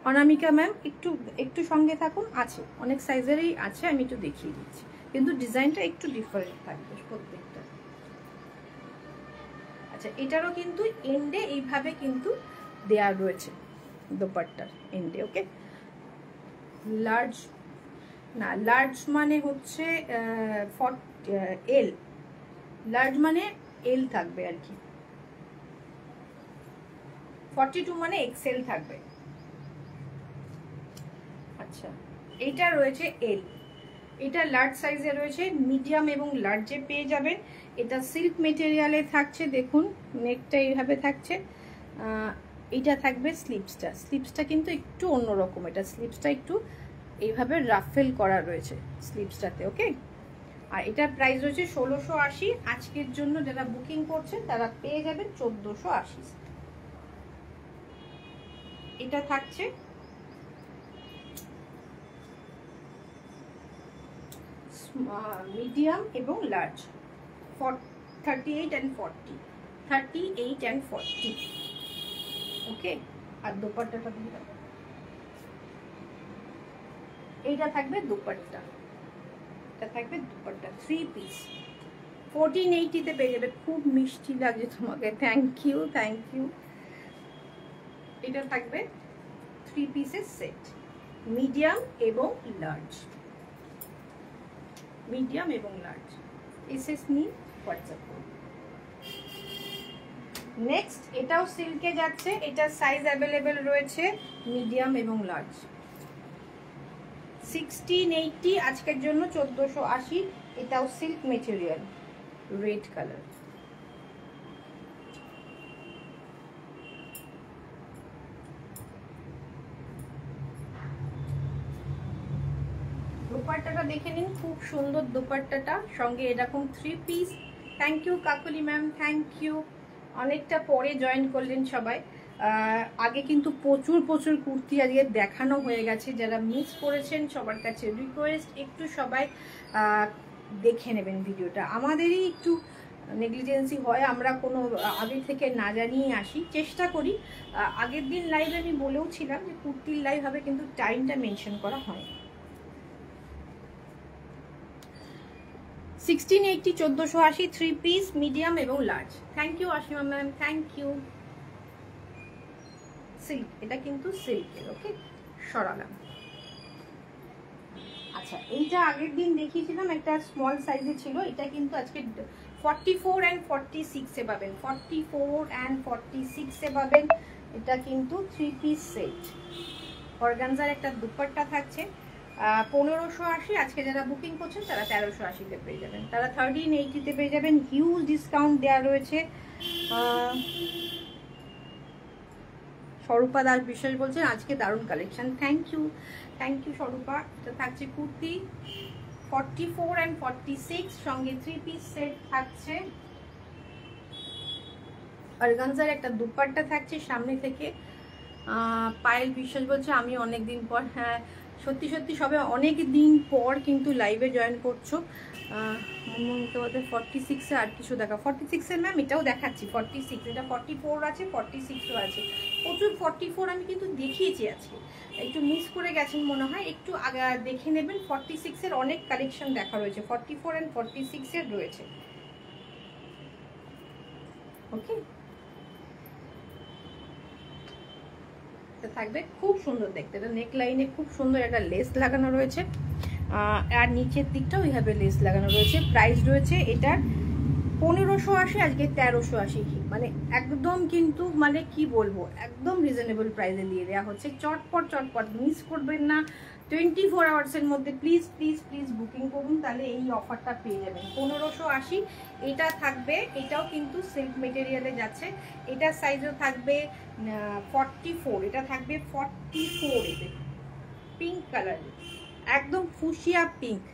[SPEAKER 1] অনামিকা ম্যাম একটু একটু সঙ্গে থাকুন, আছে অনেক সাইজেরই আছে, আমি একটু দেখিয়ে দিচ্ছি, কিন্তু ডিজাইনটা একটু ডিফারেন্ট থাকবে প্রত্যেকটা। আচ্ছা, এটারও কিন্তু এন্ডে এইভাবে কিন্তু দেয়া রয়েছে দোপাট্টার এন্ডে। ওকে, লার্জ না, লার্জ মানে হচ্ছে এল, লার্জ মানে এল থাকবে আর কি, 42 মানে এক্সেল থাকবে। আচ্ছা, এটা রয়েছে এল, এটা লার্জ সাইজে রয়েছে, মিডিয়াম এবং লার্জে পেয়ে যাবেন। এটা সিল্ক মেটেরিয়ালে থাকছে, দেখুন নেকটা এইভাবে থাকছে। এটা থাকবে স্লিপসটা, স্লিপসটা কিন্তু একটু অন্যরকম, এটা স্লিপসটা একটু এইভাবে রাফেল করা রয়েছে স্লিপসটাতে। ওকে, আর এটার প্রাইস রয়েছে 1680। আজকের জন্য যারা বুকিং করছেন তারা পেয়ে যাবেন 1480। এটা থাকছে মিডিয়াম এবং লার্জ, 38 and 40, 38 and 40। ওকে, আর দোপাট্টাটা দিয়ে এইটা থাকবে দোপাট্টা, এটা থাকবে দোপাট্টা 3 পিস, 1480-তে পেয়ে যাবে। খুব মিষ্টি লাগছে তোমাকে, থ্যাংক ইউ থ্যাংক ইউ। এটা থাকবে 3 পিসের সেট, মিডিয়াম এবং লার্জ, মিডিয়াম এবং লার্জ। এসএস নিয়ে হোয়াটসঅ্যাপ করুন। নেক্সট, এটাও সিল্কে যাচ্ছে, এটা সাইজ অ্যাভেলেবেল রয়েছে মিডিয়াম এবং লার্জ, 1680 আজকের জন্য 1480। এটাও সিল্ক মেটেরিয়াল, রেড কালার। দোপাট্টাটা দেখে নিন, খুব সুন্দর দোপাট্টাটা, সঙ্গে এরকম 3 piece. Thank you Kakali ma'am, thank you. অনেকটা পরে জয়েন করলেন সবাই। আগে কিন্তু প্রচুর প্রচুর কুর্তি আজকে দেখানো হয়ে গেছে, যারা মিস করেছেন সবার কাছে রিকোয়েস্ট একটু সবাই দেখে নেবেন ভিডিওটা। আমাদেরই একটু নেগলিজেন্সি হয়, আমরা কোনো আগে থেকে না জানিয়ে আসি, চেষ্টা করি। আগের দিন লাইভে আমি বলেও ছিলাম যে কুর্তির লাইভ হবে, কিন্তু টাইমটা মেনশন করা হয়। 1680, 1480, 3 পিস মিডিয়াম এবং large. Thank you Ashima ma'am, thank you. Silk, এটা কিন্তু সিল্কের। ওকে, সরালাম। আচ্ছা, এইটা আগের দিন দেখিয়েছিলাম, একটা স্মল সাইজে ছিল, এটা কিন্তু আজকে 44 and 46-এ পাবেন, 44 and 46-এ পাবেন। এটা কিন্তু 3 পিস সেট, অর্গানজার একটা দুপাট্টা থাকছে, 1580। আজকে যারা বুকিং করছেন তারা 1380-তে পেয়ে যাবেন, তারা 1380-তে পেয়ে যাবেন। হিউজ ডিসকাউন্ট দেওয়া রয়েছে। স্বরূপা দাস বিশ্বাস বলছেন আজকে দারুণ কালেকশন, থ্যাংক ইউ স্বরূপা। এটা থাকছে কুর্তি 44 and 46, সঙ্গে 3 পিস সেট থাকছে। অর্গানজার একটা দুপাট্টা থাকছে সামনে থেকে। পায়েল বিশ্বাস বলছে আমি অনেক দিন পর, হ্যাঁ সত্যি সত্যি সবে অনেক দিন পর কিন্তু লাইভে জয়েন করছো। মুখে 46-এ আর কিছু দেখা, 46-এর ম্যাম এটাও দেখাচ্ছি 46, এটা 44 আছে, 46ও আছে, প্রচুর 44 আমি কিন্তু দেখিয়েছি আজকে, একটু মিস করে গেছেন মনে হয়, একটু আগে দেখে নেবেন। 46-এর অনেক কালেকশন দেখা রয়েছে, 44 অ্যান্ড 46-এর রয়েছে। ওকে, থাকবে খুব সুন্দর দেখতে। এটা নেক লাইনে খুব সুন্দর একটা লেস লাগানো রয়েছে, আর নিচের দিকটাও এইভাবে লেস লাগানো রয়েছে। প্রাইস রয়েছে এটার 1580, আজকে 1380, মানে একদম কিন্তু মানে কি বলবো একদম রিজনেবল প্রাইসে দিয়ে দেওয়া হচ্ছে। চটপট চটপট মিস করবেন না, 24 আওয়ার্সের মধ্যে প্লিজ প্লিজ প্লিজ বুকিং করুন, তাহলে এই অফারটা পেয়ে যাবেন। 1580 এটা থাকবে, এটাও কিন্তু সিল্ক মেটেরিয়ালে যাচ্ছে। এটার সাইজও থাকবে 44, এটা থাকবে 44, এতে পিঙ্ক কালার, একদম ফুশিয়া পিঙ্ক।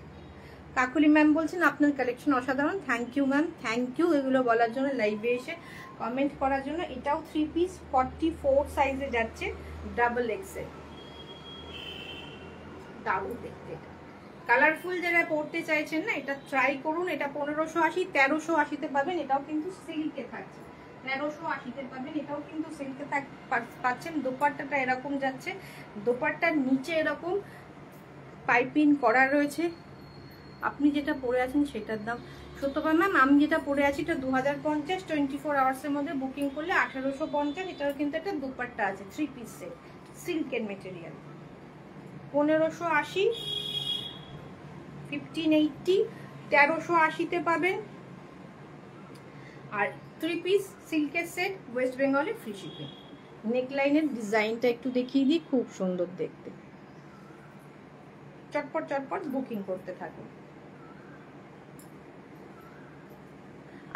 [SPEAKER 1] কাকুলি ম্যাম বলছেন আপনার কালেকশন অসাধারণ, thank you ma'am, thank you এগুলো বলার জন্য, লাইভে এসে কমেন্ট করার জন্য। এটাও 3 পিস 44 সাইজে যাচ্ছে, ডাবল এক্সেল, দারুণ দেখতে। কালারফুল যারা পড়তে চাইছেন না, এটা ট্রাই করুন। এটা 1580, 1380-তে পাবেন, এটাও কিন্তু সিল্কে থাকছে, 1380-তে পাবেন, এটাও কিন্তু সিল্কে পাচ্ছেন। দোপাট্টাটা এরকম যাচ্ছে, দোপাট্টার নিচে এরকম পাইপিং করা রয়েছে। আপনি যেটা পরে আছেন সেটার দাম সত্যবা ম্যাম, আমি যেটা পরে আছি এটা 2050, 24 আওয়ার্সের মধ্যে বুকিং করলে 1850। এটাও কিন্তু একটা দুপাট্টা আছে, 3 পিস সেট, সিল্কের মেটেরিয়াল। 1580, 1580, 1380-তে পাবেন। আর 3 পিস সিল্কের সেট, ওয়েস্ট বেঙ্গলে ফ্রি শিপিং। নেকলাইনের ডিজাইনটা একটু দেখিয়ে দিই, খুব সুন্দর দেখতে। চটপট চটপট বুকিং করতে থাকুন।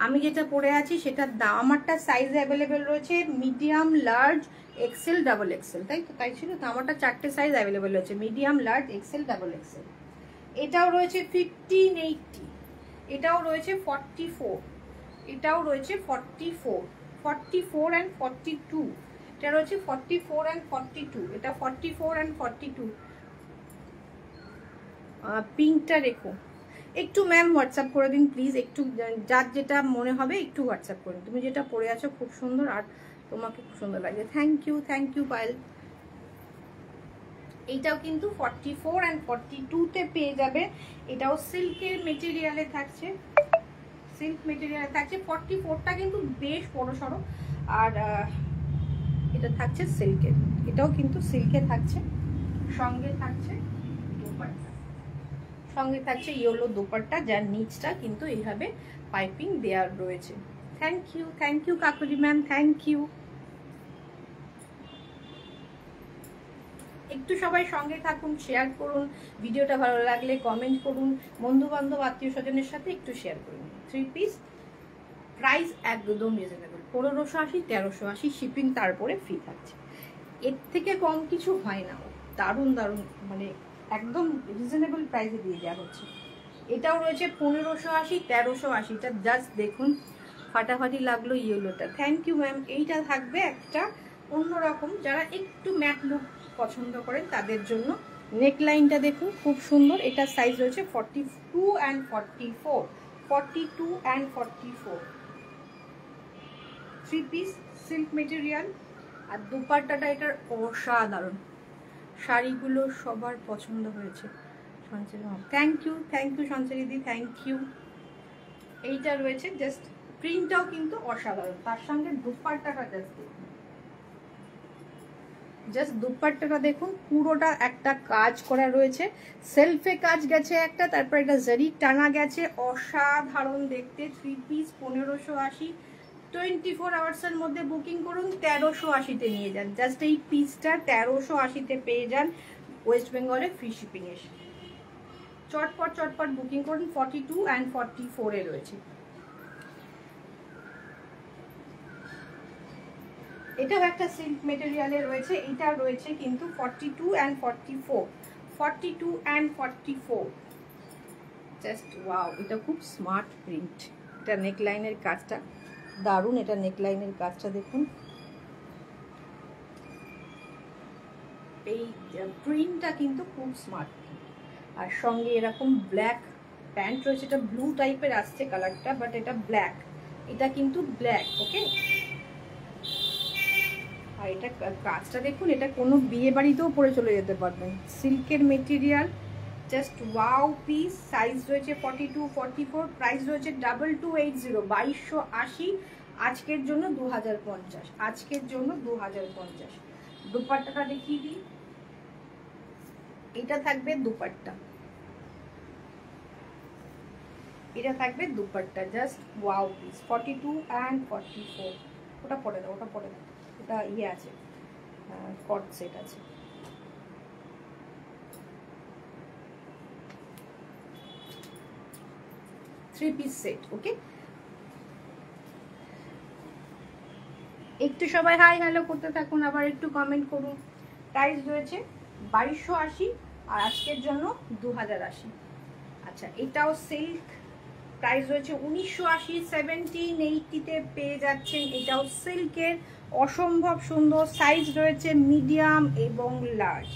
[SPEAKER 1] আমি যেটা পরে আছি সেটার দাম, আমারটা সাইজ অ্যাভেলেবেল রয়েছে medium, large, XL, double XL, তাই তো? তাই ছিল তো, আমারটা 4টে সাইজ অ্যাভেলেবেল রয়েছে, medium, large, XL, double XL. এটাও রয়েছে 1580, এটাও রয়েছে 44, এটাও রয়েছে 44, 44 অ্যান্ড 42, এটা রয়েছে 44 অ্যান্ড 42, এটা 44 অ্যান্ড 42। পিঙ্কটা রেখো একটু ম্যাম, হোয়াটসঅ্যাপ করে দিন প্লিজ, একটু যার যেটা মনে হবে একটু হোয়াটসঅ্যাপ করুন। তুমি যেটা পরে আছো খুব সুন্দর, আর তোমাকে খুব সুন্দর লাগছে, থ্যাংক ইউ পায়েল। এইটাও কিন্তু 44 অ্যান্ড 42-তে পেয়ে যাবে, এটাও সিল্কের মেটেরিয়ালে থাকছে, সিল্ক মেটেরিয়ালে থাকছে। 44টা কিন্তু বেশ বড় সড়ো, আর এটা থাকছে সিল্কের, এটাও কিন্তু সিল্কে থাকছে। সঙ্গে থাকছে দোপাট্টা, সঙ্গে থাকছে ইয়েলো দোপাট্টা, যার নিচটা কিন্তু এইভাবে পাইপিং দেওয়ার রয়েছে। Thank you Kakuli ma'am, thank you. একটু সবাই সঙ্গে থাকুন, শেয়ার করুন, ভিডিওটা ভালো লাগলে কমেন্ট করুন, বন্ধু বান্ধব আত্মীয় স্বজনের সাথে একটু শেয়ার করুন। 3 পিস, প্রাইস একদম রিজনেবল, 1580, 1380 শিপিং, তারপরে ফ্রি থাকছে। এর থেকে কম কিছু হয় না, দারুণ দারুণ, মানে একদম রিজনেবল প্রাইসে দিয়ে দেওয়া হচ্ছে। এটাও রয়েছে 1580, 1380, এটা জাস্ট দেখুন, ফাটাফাটি লাগলো ইয়েলোটা, থ্যাংক ইউ ম্যাম। এইটা থাকবে একটা অন্যরকম, যারা একটু ম্যাট লুক পছন্দ করেন তাদের জন্য। নেকলাইনটা দেখুন খুব সুন্দর, এটার সাইজ রয়েছে 42 and 44, 42 and 44, 3 piece silk material. আর দুপাট্টাটা এটার অসাধারণ, শাড়িগুলো সবার পছন্দ হয়েছে। Sanchari thank you Sanchari di, thank you. এইটা রয়েছে জাস্ট, প্রিন্টটাও কিন্তু অসাধারণ, তার সঙ্গে দুপাট্টাটা জাস্ট দুপাট্টাটা দেখুন, পুরোটা একটা কাজ করা রয়েছে, সেলফে কাজ গেছে একটা, তারপর এটা জারি টানা গেছে, অসাধারণ দেখতে। 3 পিস 1580, 24 আওয়ার্সের মধ্যে বুকিং করুন, 1380-তে নিয়ে যান। জাস্ট এই পিসটা 1380-তে পেয়ে যান, ওয়েস্ট বেঙ্গলে ফ্রি শিপিং এসে। চটপট চটপট বুকিং করুন, 42 অ্যান্ড 44-এ রয়েছে। এটাও একটা সিল্ক মেটেরিয়ালে রয়েছে, এটা রয়েছে কিন্তু 42 অ্যান্ড 44, 42 অ্যান্ড 44, জাস্ট ওয়াও, এটা খুব স্মার্ট প্রিন্ট, এটা নেকলাইনের কাজটা দারুণ। এটা নেকলাইনের কাজটা দেখুন, এই প্রিন্টটা কিন্তু খুব স্মার্ট। আর সঙ্গে এরকম ব্ল্যাক প্যান্ট রয়েছে, এটা ব্লু টাইপের আসছে কালারটা, বাট এটা ব্ল্যাক, এটা কিন্তু ব্ল্যাক। ওকে, আর এটা কাজটা দেখুন, এটা কোনো বিয়ে বাড়িতেও পরে চলে যেতে পারবেন। সিল্কের material, just wow piece. Size রয়েছে 42, 44, প্রাইস রয়েছে 2280, 2280। আজকের জন্য 2050, আজকের জন্য 2050। দুপাট্টাটা দেখিয়ে দিই, এটা থাকবে দুপাট্টা, এটা থাকবে dupatta, just wow piece. 42 and 44, ওটা পরে দাও, ওটা পরে দাও, ওটা ইয়ে আছে, কট সেট আছে। Three piece set. ওকে, একটু সবাই হাই হ্যালো করতে থাকুন, আবার একটু কমেন্ট করুন। প্রাইস রয়েছে 2280 আর আজকের জন্য 2080। আচ্ছা, এটাও সিল্ক, প্রাইস রয়েছে 1980, 1780-তে পেয়ে যাচ্ছেন। এটাও সিল্কের, অসম্ভব সুন্দর। সাইজ রয়েছে মিডিয়াম এবং লার্জ,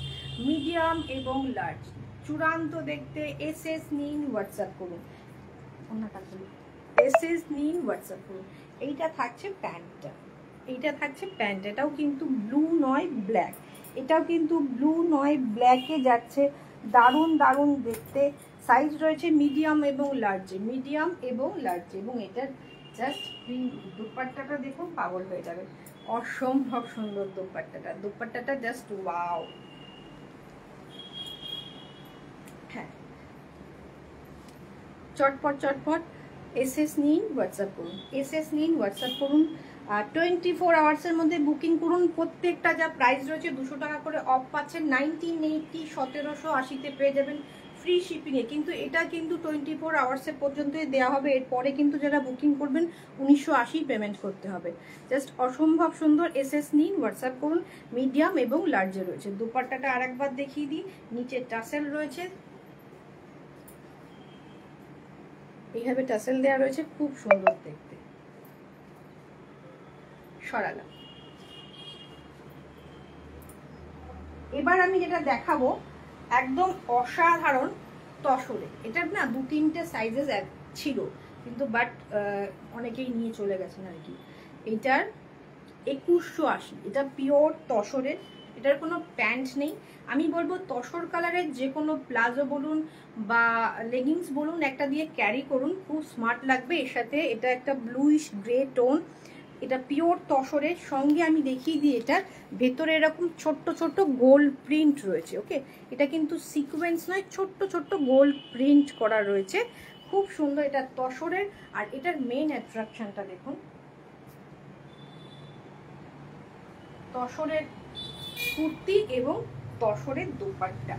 [SPEAKER 1] মিডিয়াম এবং লার্জ, চূড়ান্ত দেখতে। এসএস নিন, হোয়াটসঅ্যাপ করুন, এসএস নিন, হোয়াটসঅ্যাপ করুন। এইটা থাকছে প্যান্টটা, এইটা থাকছে প্যান্ট, এটাও কিন্তু ব্লু নয় ব্ল্যাক, এটাও কিন্তু ব্লু নয় ব্ল্যাকে যাচ্ছে, দারুণ দারুণ দেখতে। সাইজ রয়েছে মিডিয়াম এবং লার্জে, মিডিয়াম এবং লার্জে, এবং এটার জাস্ট দুপাট্টাটা দেখুন, পাগল হয়ে যাবে, অসম্ভব সুন্দর দুপাট্টাটা, দুপাট্টাটা জাস্ট ওয়াও। হ্যাঁ, চটপট চটপট এসএস নিন, হোয়াটসঅ্যাপ করুন, এসএস নিন, হোয়াটসঅ্যাপ করুন। 24 আওয়ার্সের মধ্যে বুকিং করুন। প্রত্যেকটা যা প্রাইস রয়েছে 200 টাকা করে অফ পাচ্ছেন। 1980, 1780-তে পেয়ে যাবেন ফ্রি শিপিংয়ে। কিন্তু এটা কিন্তু 24 আওয়ার্সের পর্যন্তই দেওয়া হবে, এরপরে কিন্তু যারা বুকিং করবেন 1980 পেমেন্ট করতে হবে। জাস্ট অসম্ভব সুন্দর। এসএস নিন, হোয়াটসঅ্যাপ করুন। মিডিয়াম এবং লার্জে রয়েছে। দুপাট্টাটা আরেকবার দেখিয়ে দিই, নিচে টাসেল রয়েছে, এইভাবে টাসেল দেওয়া রয়েছে, খুব সুন্দর দেখতে। সরালাম। এবার আমি যেটা দেখাবো একদম অসাধারণ তসরে, এটার না 2-3টে সাইজেস ছিল, কিন্তু বাট অনেকেই নিয়ে চলে গেছেন আর কি। এটার 2180, এটা পিওর তসরের, এটার কোনো প্যান্ট নেই। আমি বলবো তসর কালারের যে কোনো প্লাজো বলুন বা লেগিংস বলুন, একটা দিয়ে ক্যারি করুন, খুব স্মার্ট লাগবে। এর সাথে এটা একটা ব্লুইশ গ্রে টোন, এটা পিওর তসরের। সঙ্গে আমি দেখিয়ে দিই, এটার ভেতরে এরকম ছোট্ট ছোট্ট গোল্ড প্রিন্ট রয়েছে। ওকে, এটা কিন্তু সিকোয়েন্স নয়, ছোট্ট ছোট্ট গোল্ড প্রিন্ট করা রয়েছে, খুব সুন্দর। এটা তসরের, আর এটার মেইন অ্যাট্রাকশনটা দেখুন, তসরের কুর্তি এবং তসরের দুপাট্টা,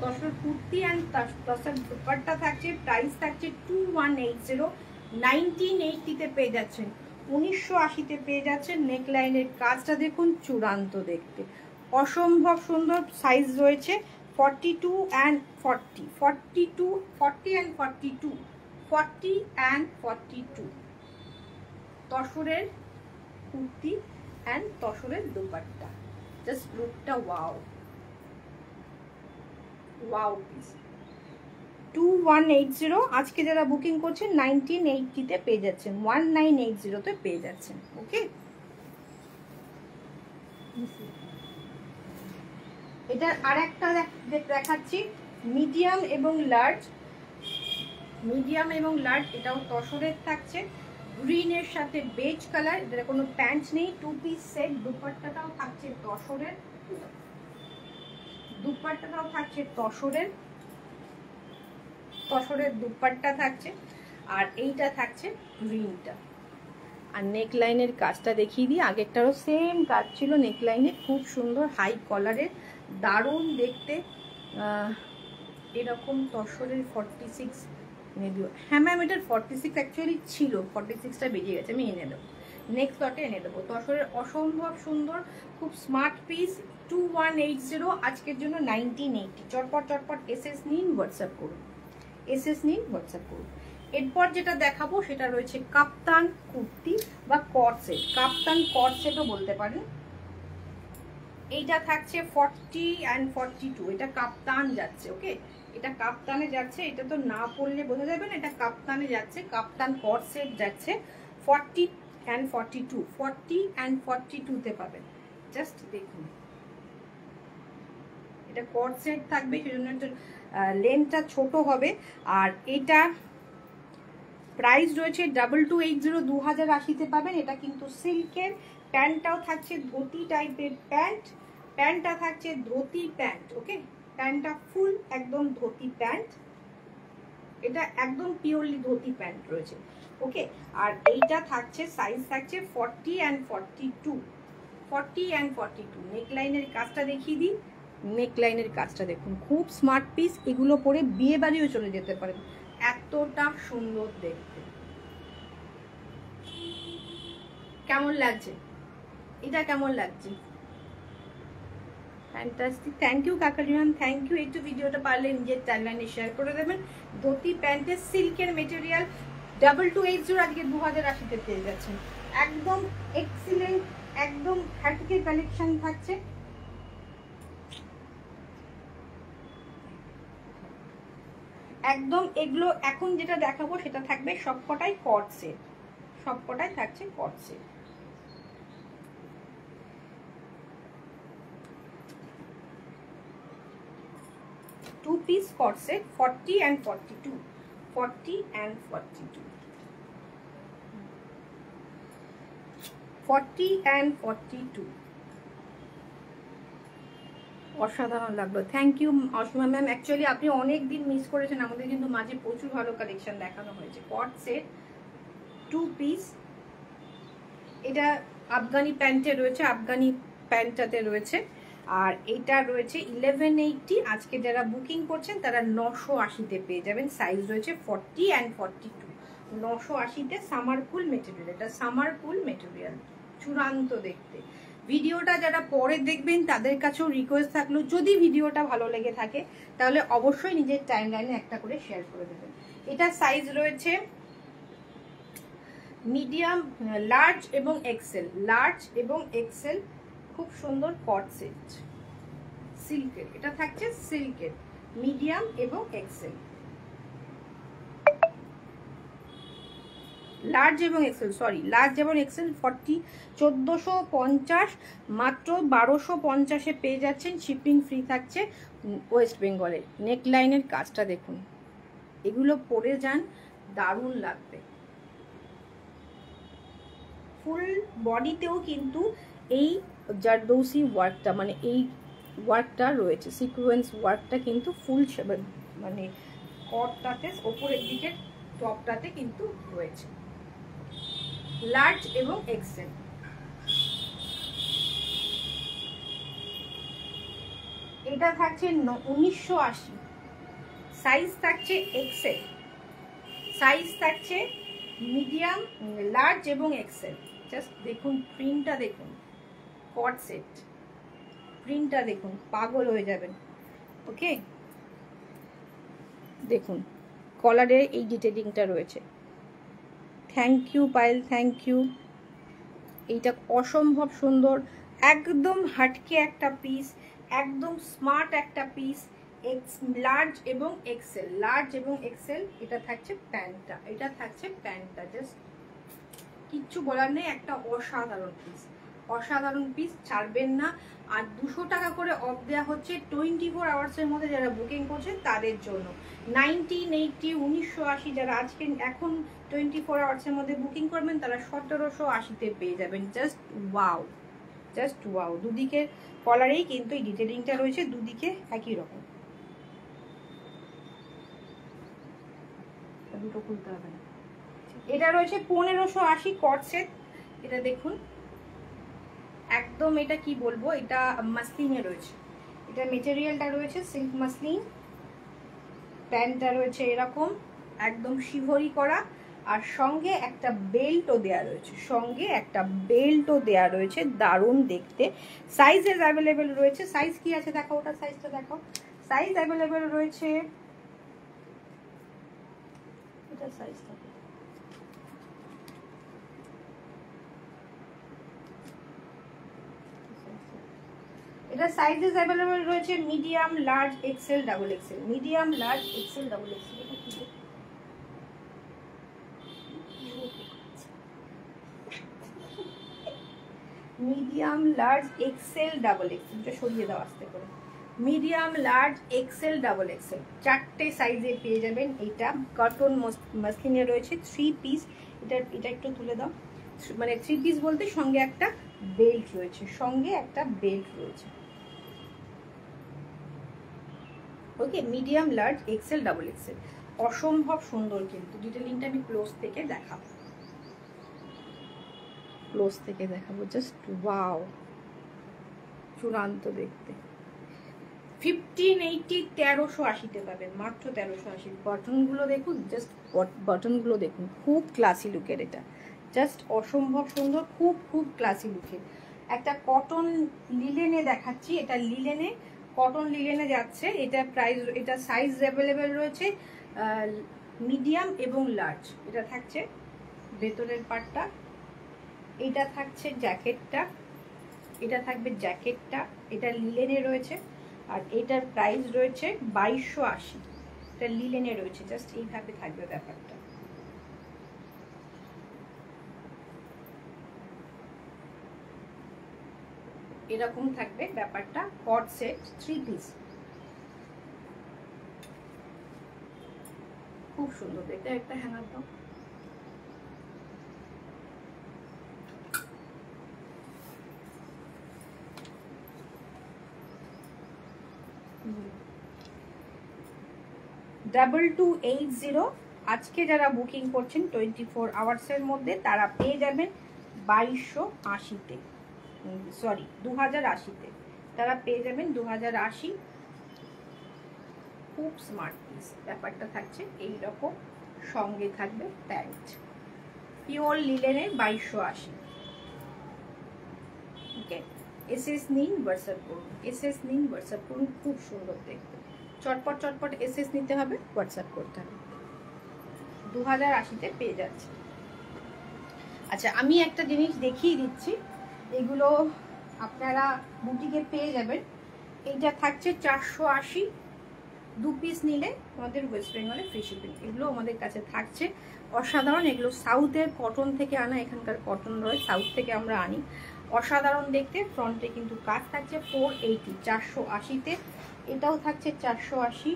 [SPEAKER 1] তসর কুর্তি অ্যান্ড তসর দুপাট্টা থাকছে। প্রাইস থাকছে 2180, 1980-তে পেয়ে যাচ্ছেন, 1980-তে পেয়ে যাচ্ছেন। নেকলাইনের কাজটা দেখুন, চূড়ান্ত দেখতে, অসম্ভব সুন্দর। সাইজ রয়েছে 42 and 40, 42, 40 and 42, 40 and 42। তসরের কুর্তি অ্যান্ড তসরের দুপাট্টা, জাস্ট লুকটা ওয়াও, ওয়াও পিস। 2180, আজকে যারা বুকিং করছেন 1980-তে পেয়ে যাচ্ছেন, 1980-তে পেয়ে যাচ্ছেন। ওকে, এটার আরেকটা দেখাচ্ছি, মিডিয়াম এবং লার্জ, মিডিয়াম এবং লার্জ, এটাও তসরের থাকছে, গ্রিনের সাথে বেজ কালার, এটার কোনো প্যান্ট নেই, 2 পিস সেট। দুপাট্টাটাও থাকছে তসরের, দুপাট্টাটাও থাকছে তসরের, তসরের দুপাট্টা থাকছে, আর এইটা থাকছে গ্রিনটা। আর নেকলাইনের কাজটা দেখিয়ে দিই, আগেরটারও সেম কাজ ছিল নেকলাইনে, খুব সুন্দর হাই কলারের, দারুণ দেখতে। এরকম তসরের 46 মেবি, হ্যাঁ ম্যাম এটার 46 অ্যাকচুয়ালি ছিল, 46টা বেরিয়ে গেছে, আমি এনে দেবো, নেক্সট লটে এনে দেবো। তসরের অসম্ভব সুন্দর, খুব স্মার্ট পিস। 2180, আজকের জন্য 1980। চটপট চটপট এসএস নিন, হোয়াটসঅ্যাপ করুন, এসএস নিন, হোয়াটসঅ্যাপ করুন। এরপর যেটা দেখাবো সেটা রয়েছে কাপ্তান কুর্তি বা কট সেট, কাপ্তান কট সেটও বলতে পারেন। এইটা থাকছে 40 and 42, এটা কাপ্তান যাচ্ছে। ওকে, এটা কাপ্তানে যাচ্ছে, এটা তো না পড়লে বোঝা যাবে না, এটা কাপ্তানে যাচ্ছে, কাপ্তান কট সেট যাচ্ছে 40 and 42, 40 and 42 তে পাবেন। জাস্ট দেখুন, এটা কট সেট থাকবে, সেজন্য একটু লেন্থটা ছোট হবে। আর এটা প্রাইস রয়েছে 2280, 2080-তে পাবেন। এটা কিন্তু সিল্কের, প্যান্টটাও থাকছে ধুতি টাইপের প্যান্ট, প্যান্টটা থাকছে ধুতি প্যান্ট। ওকে, প্যান্টটা ফুল একদম ধুতি প্যান্ট, এটা একদম পিওরলি ধুতি প্যান্ট রয়েছে। ওকে, আর এইটা থাকছে সাইজ থাকছে 40 and 42, 40 and 42। নেকলাইনের কাজটা দেখিয়ে দিই, নেকলাইনের কাজটা দেখুন, খুব স্মার্ট পিস। এগুলো পরে বিয়ে বাড়িও চলে যেতে পারেন, এতটা সুন্দর দেখতে। কেমন লাগছে এটা, কেমন লাগছে? ফ্যান্টাস্টিক, থ্যাংক ইউ কাকারিয়ান, থ্যাংক ইউ। একটু ভিডিওটা পারলে নিজের টাইমলাইনে শেয়ার করে দেবেন। ধুতি প্যান্টের সিল্কের মেটেরিয়াল 2280, আজকে 2080-তে পেয়ে যাচ্ছেন। একদম এক্সিলেন্ট, একদম হ্যাটকে কালেকশন থাকছে। একদম এগুলো এখন যেটা দেখাবো সেটা থাকবে সবকটাই কট সেট, সবকটাই থাকছে co-ord set. Two piece co-ord set 40 and 42, 40 and 42, 40 and 42। অসাধারণ লাগলো, thank you Ashima ma'am. Actually আপনি অনেক দিন মিস করেছেন, আমাদের কিন্তু মাঝে প্রচুর ভালো কালেকশন দেখানো হয়েছে। কট সেট টু পিস, এটা আফগানি প্যান্টে রয়েছে, আফগানি প্যান্টটাতে রয়েছে। আর এইটা রয়েছে 1180, আজকে যারা বুকিং করছেন তারা 980-তে পেয়ে যাবেন। সাইজ রয়েছে 40 and 42, 980-তে। সামার কুল মেটেরিয়াল, এটা সামার কুল মেটেরিয়াল, চূড়ান্ত দেখতে। ভিডিওটা যারা পরে দেখবেন তাদের কাছেও রিকোয়েস্ট থাকলো, যদি ভিডিওটা ভালো লেগে থাকে তাহলে অবশ্যই নিজের টাইমলাইনে একটা করে শেয়ার করে দেবেন। এটা সাইজ রয়েছে মিডিয়াম, লার্জ এবং এক্সেল, লার্জ এবং এক্সেল। খুব সুন্দর কট সেট সিল্কের, এটা থাকছে সিল্কের মিডিয়াম এবং এক্সেল, লার্জ এবং এক্সেল, সরি লার্জ এবং এক্সেল 40, 1450, মাত্র 1250-এ পেয়ে যাচ্ছেন। শিপিং ফ্রি থাকছে ওয়েস্ট বেঙ্গলে। নেকলাইনের কাজটা দেখুন, এগুলো পরে যান, দারুণ লাগবে। ফুল বডিতেও কিন্তু এই জারদৌসি ওয়ার্কটা, মানে এই ওয়ার্কটা রয়েছে, সিকোয়েন্স ওয়ার্কটা কিন্তু ফুল মানে কটটাতে ওপরের দিকে টপটাতে কিন্তু রয়েছে। লার্জ এবং এক্সেল, এটা থাকছে 1980, সাইজ থাকছে এক্সেল, সাইজ থাকছে মিডিয়াম, লার্জ এবং এক্সেল। জাস্ট দেখুন প্রিন্টটা, দেখুন কট সেট প্রিন্টটা দেখুন, পাগল হয়ে যাবেন। ওকে, দেখুন কলারে এই ডিটেলিংটা রয়েছে। Thank you Payel, thank you. এইটা অসম্ভব সুন্দর, একদম হাটকে একটা পিস, একদম স্মার্ট একটা পিস। লার্জ এবং এক্সেল, লার্জ এবং এক্সেল। এটা থাকছে প্যান্টটা, এটা থাকছে প্যান্টটা, জাস্ট কিচ্ছু বলার নেই, একটা অসাধারণ পিস, অসাধারণ পিস, ছাড়বেন না। আর 200 টাকা করে অফ দেওয়া হচ্ছে 24 আওয়ার্সের মধ্যে যারা বুকিং করছেন তাদের জন্য। 1980, 1980 যারা আজকে এখন 24 আওয়ার্সের মধ্যে বুকিং করবেন তারা 1780-তে পেয়ে যাবেন। Just wow, just wow. দুদিকে কলারেই কিন্তু এই ডিটেলিংটা রয়েছে, দুদিকে একই রকম। দুটো খুলতে হবে না। এটা রয়েছে 1580 কট সেট, এটা দেখুন একদম, এটা কি বলবো, এটা মাসলিনে রয়েছে, এটা মেটেরিয়ালটা রয়েছে সিল্ক মাসলিন। প্যান্টটা রয়েছে এরকম একদম শিভরি করা, আর সঙ্গে একটা বেল্টও দেয়া রয়েছে, সঙ্গে একটা বেল্টও দেয়া রয়েছে, দারুণ দেখতে। সাইজেস অ্যাভেলেবেল রয়েছে। সাইজ কি আছে দেখো, ওটা সাইজটা দেখো। সাইজ অ্যাভেলেবেল রয়েছে, এটা সাইজ থাকে, এটা সাইজেস অ্যাভেলেবল রয়েছে medium, large, XL, double XL. Medium, large, XL, double XL. এটা কি medium, large, XL, double XL. এটা সরিয়ে দাও আস্তে করে। Medium, large, XL, double XL, 4টে সাইজে পেয়ে যাবেন। এটা কটন মাসলিনে রয়েছে, 3 পিস। এটা একটু তুলে দাও। মানে 3 পিস বলতে সঙ্গে একটা বেল্ট রয়েছে, সঙ্গে একটা বেল্ট রয়েছে। Okay, medium, large, XL, double XL, অসম্ভব সুন্দর কিন্তু। ডিটেলিংটা আমি ক্লোজ থেকে দেখাবো, ক্লোজ থেকে দেখাবো। জাস্ট ওয়াও, চূড়ান্ত দেখতে। 1580, 1380-তে পাবেন, মাত্র 1380। বাটনগুলো দেখুন, জাস্ট বাটনগুলো দেখুন, খুব ক্লাসি লুকের। এটা জাস্ট অসম্ভব সুন্দর, খুব খুব ক্লাসি লুকের। একটা কটন লিলেনে দেখাচ্ছি, এটা লিলেনে, কটন লিলেনে যাচ্ছে। এটা প্রাইস, এটা সাইজ অ্যাভেলেবেল রয়েছে মিডিয়াম এবং লার্জ। এটা থাকছে ভেতরের পার্টটা, এটা থাকছে জ্যাকেটটা, এটা থাকবে জ্যাকেটটা। এটা লিলেনে রয়েছে, আর এটার প্রাইস রয়েছে 2280। এটা লিলেনে রয়েছে, জাস্ট এইভাবে থাকবে ব্যাপারটা। এরকম থাকবে ব্যাপারটা। কট সেট, 3 পিস, খুব সুন্দর দেখতে। একটা হ্যাঙ্গার দাও। $2280। আজকে যারা বুকিং করছেন 24 আওয়ার্সের মধ্যে, তারা পেয়ে যাবেন 2280-তে, সরি 2080-তে। তারা পেয়ে যাবেন 2080। খুব স্মার্ট পিস। ব্যাপারটা থাকছে এইরকম, সঙ্গে থাকবে প্যান্ট, পিওর লিলেনের 2280। ওকে, এসএস নিন, হোয়াটসঅ্যাপ করুন, এসএস নিন, হোয়াটসঅ্যাপ করুন। খুব সুন্দর দেখতে। চটপট চটপট এসএস নিতে হবে, হোয়াটসঅ্যাপ করতে হবে। 2080-তে পেয়ে যাচ্ছে। আচ্ছা, আমি একটা জিনিস দেখিয়ে দিচ্ছি, এগুলো আপনারা বুটিকে পেয়ে যাবেন। এইটা থাকছে 480, 2 পিস নিলে আমাদের ওয়েস্ট বেঙ্গলে ফ্রি শিপিং। এগুলো আমাদের কাছে থাকছে অসাধারণ। এগুলো সাউথের কটন থেকে আনা, এখানকার কটন রয়, সাউথ থেকে আমরা আনি। অসাধারণ দেখতে। ফ্রন্টে কিন্তু কাজ থাকছে 480, 480-তে। এটাও থাকছে 480।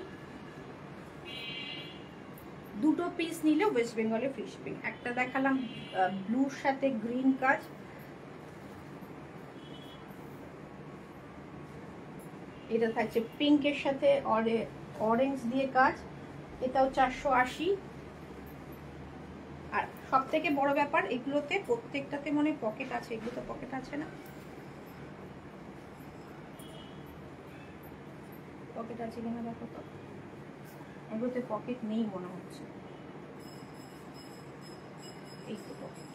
[SPEAKER 1] 2 পিস নিলে ওয়েস্ট বেঙ্গলে ফ্রি শিপিং। একটা দেখালাম ব্লুর সাথে গ্রিন কাজ, এটা থাকছে পিঙ্কের সাথে অরেঞ্জ দিয়ে কাজ, এটাও 480। আর সব থেকে বড় ব্যাপার, এগুলোতে প্রত্যেকটাতে মনে পকেট আছে। এগুলোতে পকেট আছে না? পকেট আছে কিনা দেখো তো। এগুলোতে পকেট নেই মনে হচ্ছে। এই তো পকেট,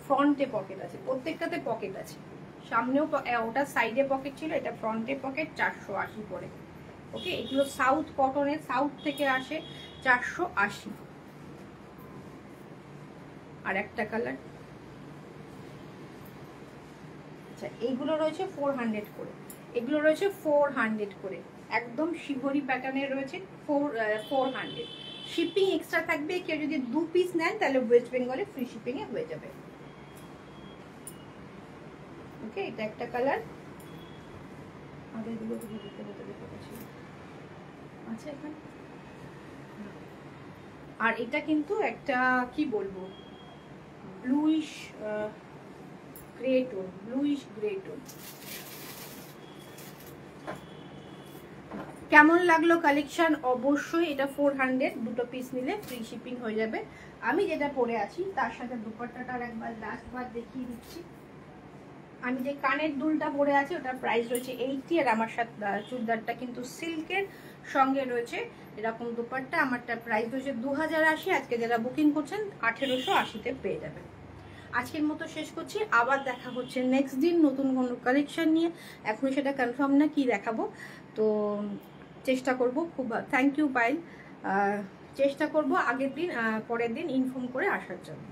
[SPEAKER 1] ফ্রন্টে পকেট আছে, প্রত্যেকটাতে পকেট আছে। সামনেও, ওটা সাইডে পকেট ছিল, এটা ফ্রন্টে পকেট। 480 করে। ওকে, এগুলো সাউথ কটনের, সাউথ থেকে আসে। 480। আর একটা কালার, আচ্ছা এইগুলো রয়েছে 400 করে। এগুলো রয়েছে 400 করে, একদম শিভরি প্যাটার্নের রয়েছে। 400 শিপিং এক্সট্রা থাকবে। কেউ যদি 2 পিস নেন তাহলে ওয়েস্ট বেঙ্গলে ফ্রি শিপিং এ হয়ে যাবে। ওকে, এটা একটা কালার। আগেরগুলো দিতে আচ্ছা এখানে। আর এটা কিন্তু একটা কি বলবো, bluish grey tone, bluish grey tone. কেমন লাগলো কালেকশন? অবশ্যই। এটা 400, 2 পিস নিলে ফ্রি শিপিং হয়ে যাবে। আমি যেটা পরে আছি তার সাথে দুপাট্টাটা একবার লাস্টবার দেখিয়ে দিচ্ছি। আমি যে কানের দুলটা পরে আছি ওটার প্রাইস রয়েছে 80। আর আমার সাথে চুড়িদারটা কিন্তু সিল্কের, সঙ্গে রয়েছে এরকম দুপাট্টা। আমারটা প্রাইস রয়েছে 2080। আজকে যারা বুকিং করছেন 1880-তে পেয়ে যাবেন। আজকের মতো শেষ করছি, আবার দেখা হচ্ছে নেক্সট দিন নতুন কোনো কালেকশন নিয়ে। এখনই সেটা কনফার্ম না কি দেখাবো, তো চেষ্টা করব খুব। Thank you Payel. চেষ্টা করব আগের দিন পরের দিন ইনফর্ম করে আসার জন্য।